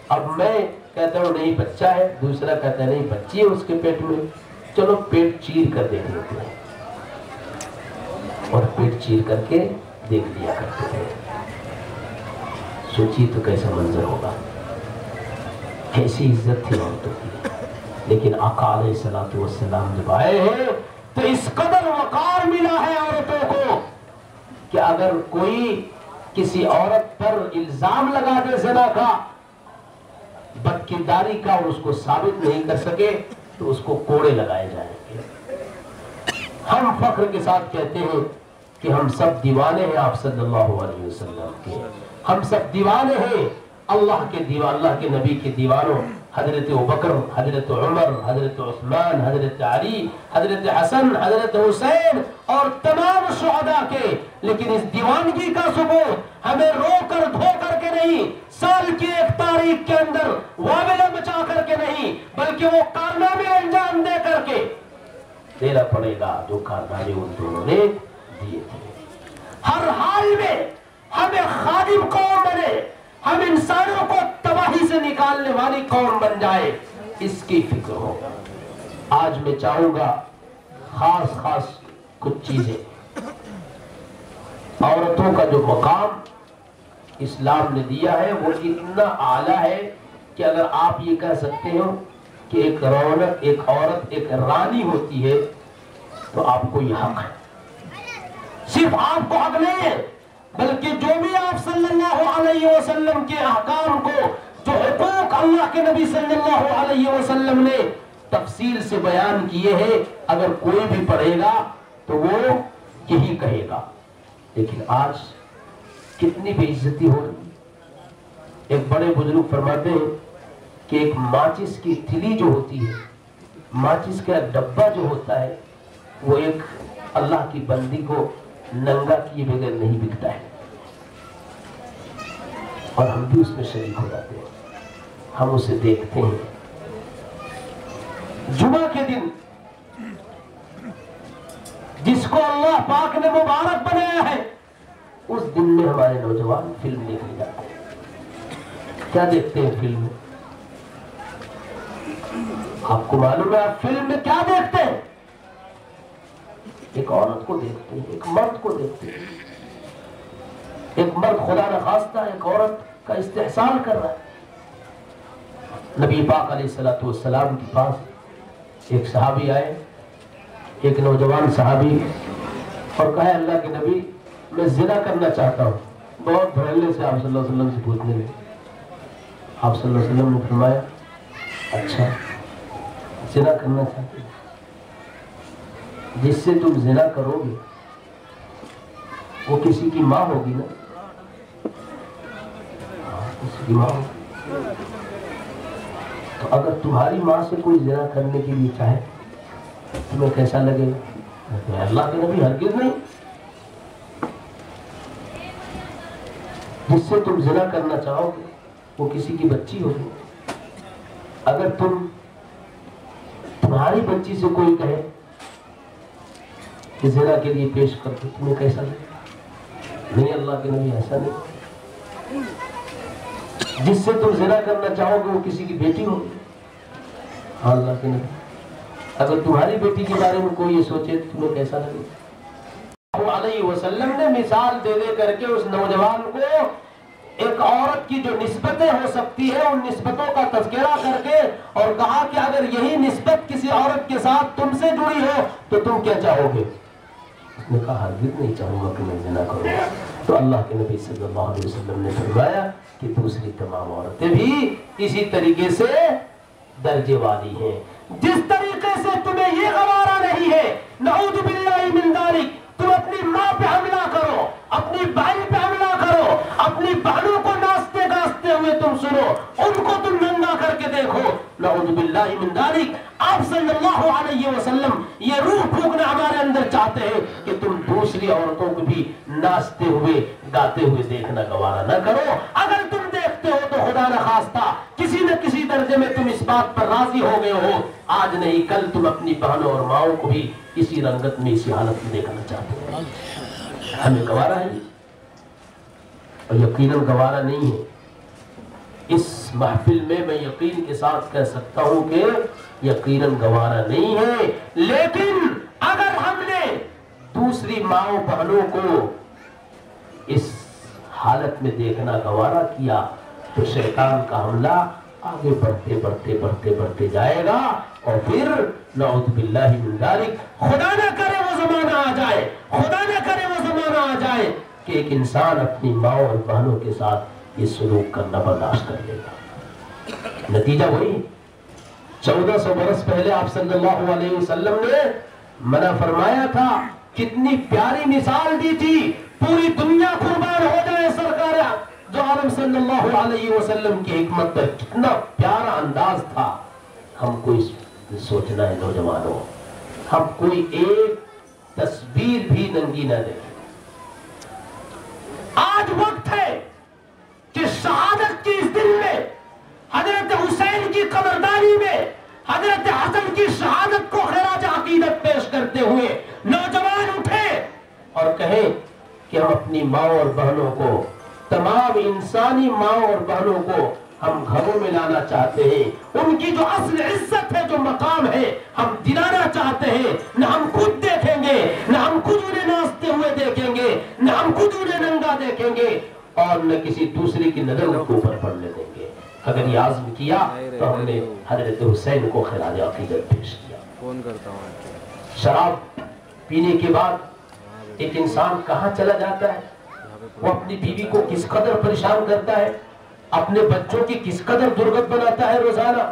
اب میں کہتا ہوں نہیں بچہ ہے، دوسرا کہتا ہے نہیں بچی ہے اس کے پیٹ میں، چلو پیٹ چیر کر دیکھ لیتے ہیں، اور پیٹ چیر کر کے دیکھ لیا کرتے تھے۔ سوچیے تو کیسا منظر ہوگا، کیسی عزت تھی عورتوں کی۔ لیکن آقا علیہ السلام جب آئے ہیں تو اس قدر وقار ملا ہے عورتوں کو کہ اگر کوئی کسی عورت پر الزام لگا دے زنا کا، بدکرداری کا، اور اس کو ثابت نہیں کر سکے تو اس کو کوڑے لگائے جائیں گے۔ ہم فخر کے ساتھ کہتے ہیں کہ ہم سب دیوانے ہیں آپ صلی اللہ علیہ وسلم کے، ہم سب دیوانے ہیں اللہ کے نبی کے دیوانوں، حضرت ابوبکر، حضرت عمر، حضرت عثمان، حضرت علی، حضرت حسن، حضرت حسین اور تمام شہداء کے۔ لیکن اس دیوانگی کا ثبوت ہمیں رو کر دھو کر کے نہیں، سال کی ایک تاریخ کے اندر واولہ مچا کر کے نہیں، بلکہ وہ کارنامے انجام دے کر کے دینا پڑے گا جو کارنامے ان دونوں نے دیے تھے۔ ہر حال میں ہمیں خادم قوم بنے، ہم انسانوں کو تباہی سے نکالنے والی قوم بن جائے، اس کی فکر ہو۔ آج میں چاہوں گا خاص کچھ چیزیں، عورتوں کا جو مقام اسلام نے دیا ہے وہ اتنا اعلیٰ ہے کہ اگر آپ یہ کہہ سکتے ہو کہ ایک عورت ایک رانی ہوتی ہے تو آپ کو یہ حق ہے۔ صرف آپ کو حق نہیں ہے، بلکہ جو بھی آپ صلی اللہ علیہ وسلم کے احکام کو، جو حقوق اللہ کے نبی صلی اللہ علیہ وسلم نے تفصیل سے بیان کیے ہیں، اگر کوئی بھی پڑھے گا تو وہ یہی کہے گا۔ لیکن آج کتنی بے عزتی ہو رہی ہے۔ ایک بڑے بزرگ فرماتے ہیں کہ ایک ماچس کی تھلی جو ہوتی ہے، ماچس کا ڈبہ جو ہوتا ہے، وہ ایک اللہ کی بندی کو ننگا کیے بغیر نہیں بکتا ہے، اور ہم بھی اس میں شریک ہو جاتے ہیں۔ ہم اسے دیکھتے ہیں۔ جمعہ کے دن جس کو اللہ پاک نے مبارک بنایا ہے، اس دن میں ہمارے نوجوان فلم دیکھنے جاتے ہیں۔ کیا دیکھتے ہیں فلم میں؟ آپ کو معلوم ہے آپ فلم میں کیا دیکھتے ہیں؟ ایک عورت کو دیکھتے ہیں، ایک مرد کو دیکھتے ہیں۔ ایک مرد خدا نخواستہ ایک عورت کا استحسان کر رہا ہے۔ نبی پاک علیہ السلام کے پاس ایک صحابی آئے، ایک نوجوان صحابی، اور کہا اللہ کے نبی میں زنا کرنا چاہتا ہوں۔ بہت دھڑلے سے آپ صلی اللہ علیہ وسلم سے پوچھنے لگے۔ آپ صلی اللہ علیہ وسلم نے فرمایا اچھا زنا کرنا چاہتے ہیں، جس سے تم زنا کرو گے وہ کسی کی ماں ہوگی نا، کسی کی ماں ہوگی، تو اگر تمہاری ماں سے کوئی زنا کرنے کے لیے چاہے تمہیں کیسا لگے گا؟ اللہ کے نبی ہرگز نہیں، جس سے تم زنا کرنا چاہو گے وہ کسی کی بچی ہوگی، اگر تمہاری بچی سے کوئی کہے کہ زنا کے لیے پیش کر دو تمہیں کیسا لگے؟ نہیں اللہ کے نبی ایسا نہیں، جس سے تم زنا کرنا چاہو گے وہ کسی کی بیٹی ہوگی، اللہ کے نبی اگر تمہاری بیٹی کے بارے میں کوئی یہ سوچے تو تمہیں کیسا لگے؟ علیہ وسلم نے مثال دے کر کے اس نوجوان کو ایک عورت کی جو نسبتیں ہو سکتی ہے ان نسبتوں کا تذکرہ کر کے اور کہا کہ اگر یہی نسبت کسی عورت کے ساتھ تم سے جڑی ہو تو تم کیا چاہو گے؟ اس نے کہا ہرگز نہیں چاہوں گا کہ میں زنا کروں گا۔ تو اللہ کے نبی صلی اللہ علیہ وسلم نے فرمایا کہ دوسری تمام عورتیں بھی اسی طریقے سے درجے والی ہیں، جس طریقے سے تمہیں یہ گوارا نہیں ہے نعوذ باللہ من ذالک تم اپنی ماں پہ حملہ کرو، اپنی بھائی پہ حملہ کرو، اپنی بہنوں کو ناچتے گاستے ہوئے تم سنو، ان کو تم ننگا کر کے دیکھو، نعوذ باللہ من ذالک۔ آپ صلی اللہ علیہ وسلم یہ روح پھونکنا ہمارے اندر چاہتے ہیں کہ تم دوسری عورتوں کو بھی ناچتے ہوئے گاتے ہوئے دیکھنا گوارا نہ کرو، اگر تم دیکھتے ہو تو خدا نخواستہ کسی نہ کسی درجے میں تم اس بات پر راضی ہو گئے ہو، آج نہیں کل تم اپنی بہنوں اور ماؤں کو بھی اسی رنگت میں اسی حالت میں دیکھنا چاہتے ہو۔ ہمیں گوارا ہے اور یقیناً گوارا نہیں ہے۔ اس محفل میں میں یقین کے ساتھ کہہ سکتا ہوں کہ یقیناً گوارا نہیں ہے، لیکن اگر ہم نے دوسری ماؤں بہنوں کو اس حالت میں دیکھنا گوارا کیا تو شیطان کا حملہ آگے بڑھتے بڑھتے بڑھتے بڑھتے جائے گا، اور پھر نعوذ باللہ من ذالک خدا نہ کرے وہ زمانہ آ جائے، خدا نہ کرے وہ زمانہ آ جائے کہ ایک انسان اپنی ماں اور بہنوں کے ساتھ یہ سلوک کرنا برداشت کر لے گا۔ نتیجہ وہی 1400 برس پہلے آپ صلی اللہ علیہ وسلم نے منع فرمایا تھا، کتنی پیاری مثال دی تھی، پوری دنیا قربان ہو جائے سرکار جو عالم صلی اللہ علیہ وسلم کی حکمت پر، کتنا پیارا انداز تھا۔ ہم کو سوچنا ہے نوجوانوں، ہم کوئی ایک تصویر بھی ننگی نہ دیکھیں۔ آج وقت ہے کہ شہادت کی اس دن میں حضرت حسین کی قبرداری میں حضرت حسن کی شہادت کو خراج عقیدت پیش کرتے ہوئے نوجوان اٹھے اور کہیں کہ ہم اپنی ماں اور بہنوں کو، تمام انسانی ماں اور بہنوں کو ہم گھروں میں لانا چاہتے ہیں، ان کی جو اصل عزت ہے، جو مقام ہے، ہم دلانا چاہتے ہیں۔ نہ ہم خود دیکھیں گے، نہ ہم خود انہیں ناچتے ہوئے دیکھیں گے، نہ ہم خود انہیں ننگا دیکھیں گے، اور نہ کسی دوسرے کی نظر ان کو اوپر پڑنے دیں گے۔ اگر یہ عزم کیا تو ہم نے حضرت حسین کو خراج عقیدت پیش کیا۔ شراب پینے کے بعد ایک انسان کہاں چلا جاتا ہے، وہ اپنی بیوی کو کس قدر پریشان کرتا ہے، اپنے بچوں کی کس قدر درگت بناتا ہے روزانہ۔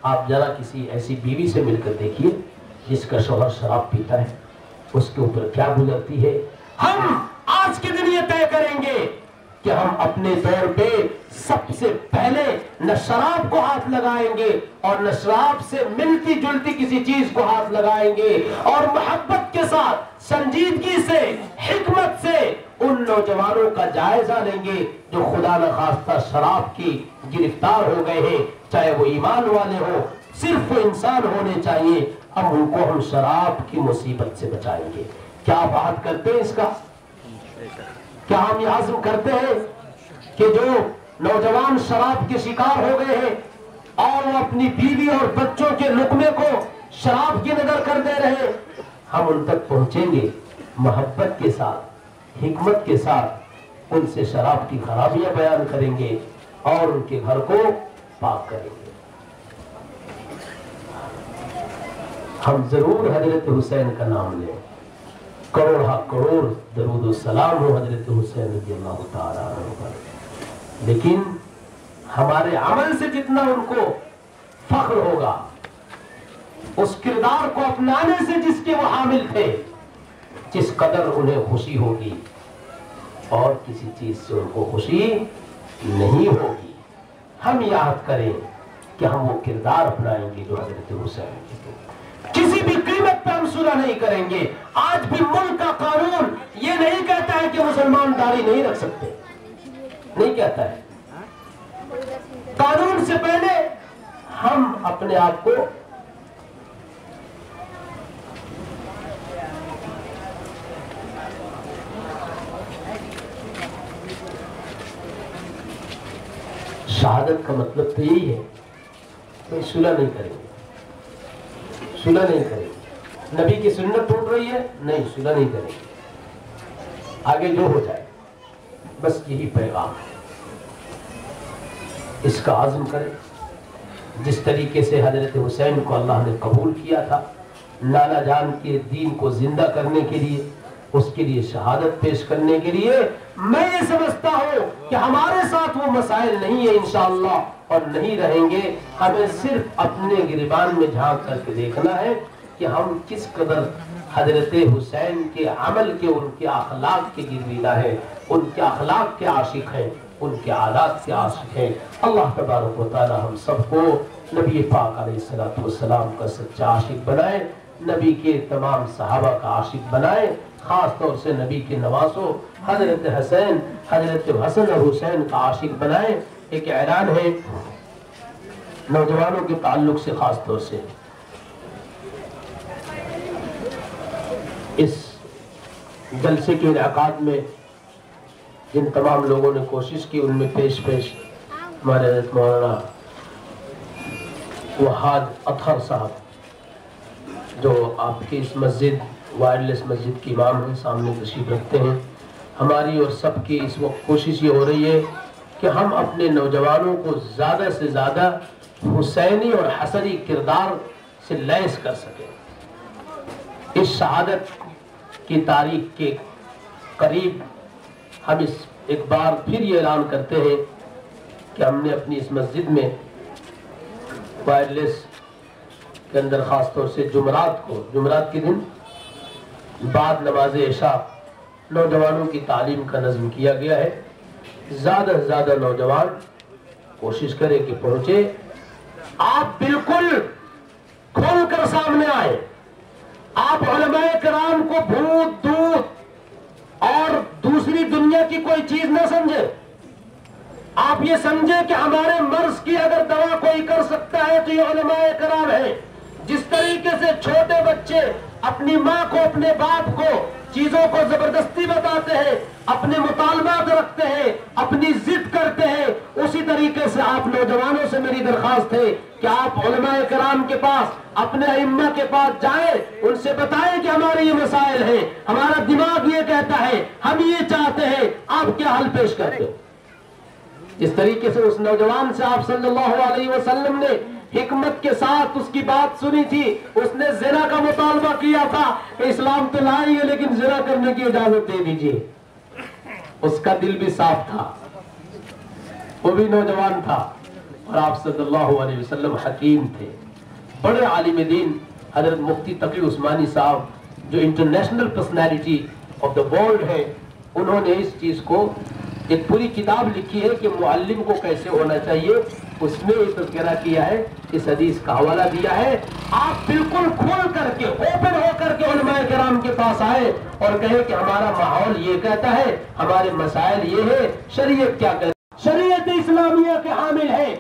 آپ ذرا کسی ایسی بیوی سے مل کر دیکھیے جس کا شوہر شراب پیتا ہے، اس کے اوپر کیا گزرتی ہے۔ ہم آج کے دن یہ طے کریں گے کہ ہم اپنے دور پہ سب سے پہلے نہ شراب کو ہاتھ لگائیں گے اور نہ شراب سے ملتی جلتی کسی چیز کو ہاتھ لگائیں گے، اور محبت کے ساتھ سنجیدگی سے حکمت سے ان نوجوانوں کا جائزہ لیں گے جو خدا نخواستہ شراب کی گرفتار ہو گئے ہیں، چاہے وہ ایمان والے ہوں، صرف وہ انسان ہونے چاہیے، اب ان کو ہم شراب کی مصیبت سے بچائیں گے۔ کیا آپ عہد کرتے ہیں اس کا؟ کیا ہم یہ عزم کرتے ہیں کہ جو نوجوان شراب کے شکار ہو گئے ہیں اور وہ اپنی بیوی اور بچوں کے لقمے کو شراب کی نظر کر دے رہے، ہم ان تک پہنچیں گے محبت کے ساتھ، حکمت کے ساتھ، ان سے شراب کی خرابیاں بیان کریں گے اور ان کے گھر کو پاک کریں گے۔ ہم ضرور حضرت حسین کا نام لیں، کروڑ ہا کروڑ درود و سلام ہو حضرت حسین رضی اللہ تعالیٰ عنہ پر، لیکن ہمارے عمل سے جتنا ان کو فخر ہوگا، اس کردار کو اپنانے سے جس کے وہ حامل تھے، جس قدر انہیں خوشی ہوگی، اور کسی چیز سے ان کو خوشی نہیں ہوگی۔ ہم یاد کریں کہ ہم وہ کردار اپنائیں گے جو حضرت حسین کے تھے۔ کسی بھی قیمت پہ ہم صلح نہیں کریں گے۔ آج بھی ملک کا قانون یہ نہیں کہتا ہے کہ مسلمان داڑھی نہیں رکھ سکتے، نہیں کہتا ہے۔ قانون سے پہلے ہم اپنے آپ کو شہادت کا مطلب تو یہی ہے کہ صلح نہیں کریں گے، صلح نہیں کریں گے۔ نبی کی سنت ٹوٹ رہی ہے، نہیں صلح نہیں کریں گے، آگے جو ہو جائے، بس یہی پیغام ہے۔ اس کا عزم کریں۔ جس طریقے سے حضرت حسین کو اللہ نے قبول کیا تھا لالا جان کے دین کو زندہ کرنے کے لیے، اس کے لیے شہادت پیش کرنے کے لیے، میں یہ سمجھتا ہوں کہ ہمارے ساتھ وہ مسائل نہیں ہے انشاءاللہ، اور نہیں رہیں گے۔ ہمیں صرف اپنے گریبان میں جھانک کر کے دیکھنا ہے کہ ہم کس قدر حضرت حسین کے عمل کے، ان کے اخلاق کے گرویدہ ہیں، ان کے اخلاق کے عاشق ہیں، ان کے عادات کے عاشق ہیں۔ اللہ تبارک و تعالی ہم سب کو نبی پاک علیہ السلام کا سچا عاشق بنائے، نبی کے تمام صحابہ کا عاشق بنائے، خاص طور سے نبی کے نواسوں حضرت حسین، حضرت حسن اور حسین کا عاشق بنائے۔ ایک اعلان ہے نوجوانوں کے تعلق سے، خاص طور سے اس جلسے کے انعقاد میں جن تمام لوگوں نے کوشش کی، ان میں پیش ہمارے حضرت مولانا وحاد اطہر صاحب، جو آپ کی اس مسجد وائرلیس مسجد کی امام ہیں، سامنے تشریف رکھتے ہیں۔ ہماری اور سب کی اس وقت کوشش یہ ہو رہی ہے کہ ہم اپنے نوجوانوں کو زیادہ سے زیادہ حسینی اور حسنی کردار سے لیس کر سکیں۔ اس شہادت کی تاریخ کے قریب ہم ایک بار پھر یہ اعلان کرتے ہیں کہ ہم نے اپنی اس مسجد میں وائرلیس کے اندر خاص طور سے جمعرات کے دن بعد نماز عشاء نوجوانوں کی تعلیم کا نظم کیا گیا ہے۔ زیادہ سے زیادہ نوجوان کوشش کریں کہ پہنچے۔ آپ بالکل کھول کر سامنے آئے۔ آپ علماء کرام کو بھوت دود اور دوسری دنیا کی کوئی چیز نہ سمجھے۔ آپ یہ سمجھے کہ ہمارے مرض کی اگر دوا کوئی کر سکتا ہے تو یہ علماء کرام ہے۔ جس طریقے سے چھوٹے بچے اپنی ماں کو، اپنے باپ کو چیزوں کو زبردستی بتاتے ہیں، اپنے مطالبات رکھتے ہیں، اپنی ضد کرتے ہیں، اسی طریقے سے آپ نوجوانوں سے میری درخواست ہے کہ آپ علماء کرام کے پاس، اپنے ائمہ کے پاس جائیں، ان سے بتائیں کہ ہمارے یہ مسائل ہیں، ہمارا دماغ یہ کہتا ہے، ہم یہ چاہتے ہیں، آپ کیا حل پیش کرتے ہیں۔ جس طریقے سے اس نوجوان سے آپ صلی اللہ علیہ وسلم نے حکمت کے ساتھ اس کی بات سنی تھی، اس نے زنا کا مطالبہ کیا تھا کہ اسلام تو لائی ہے لیکن زنا کرنے کی اجازت دے دیجئے۔ اس کا دل بھی صاف تھا، وہ بھی نوجوان تھا، اور آپ صلی اللہ علیہ وسلم حکیم تھے، بڑے عالم دین حضرت مفتی تقی عثمانی صاحب جو international personality of the world ہے، انہوں نے اس چیز کو ایک پوری کتاب لکھی ہے کہ معلم کو کیسے ہونا چاہیے، اس میں یہ تذکرہ کیا ہے، اس حدیث کا حوالہ دیا ہے۔ آپ بالکل کھول کر کے، اوپن ہو کر کے علماء کرام کے پاس آئے اور کہے کہ ہمارا ماحول یہ کہتا ہے، ہمارے مسائل یہ ہے، شریعت کیا کہتا ہے، شریعت اسلامیہ کے حامل ہے،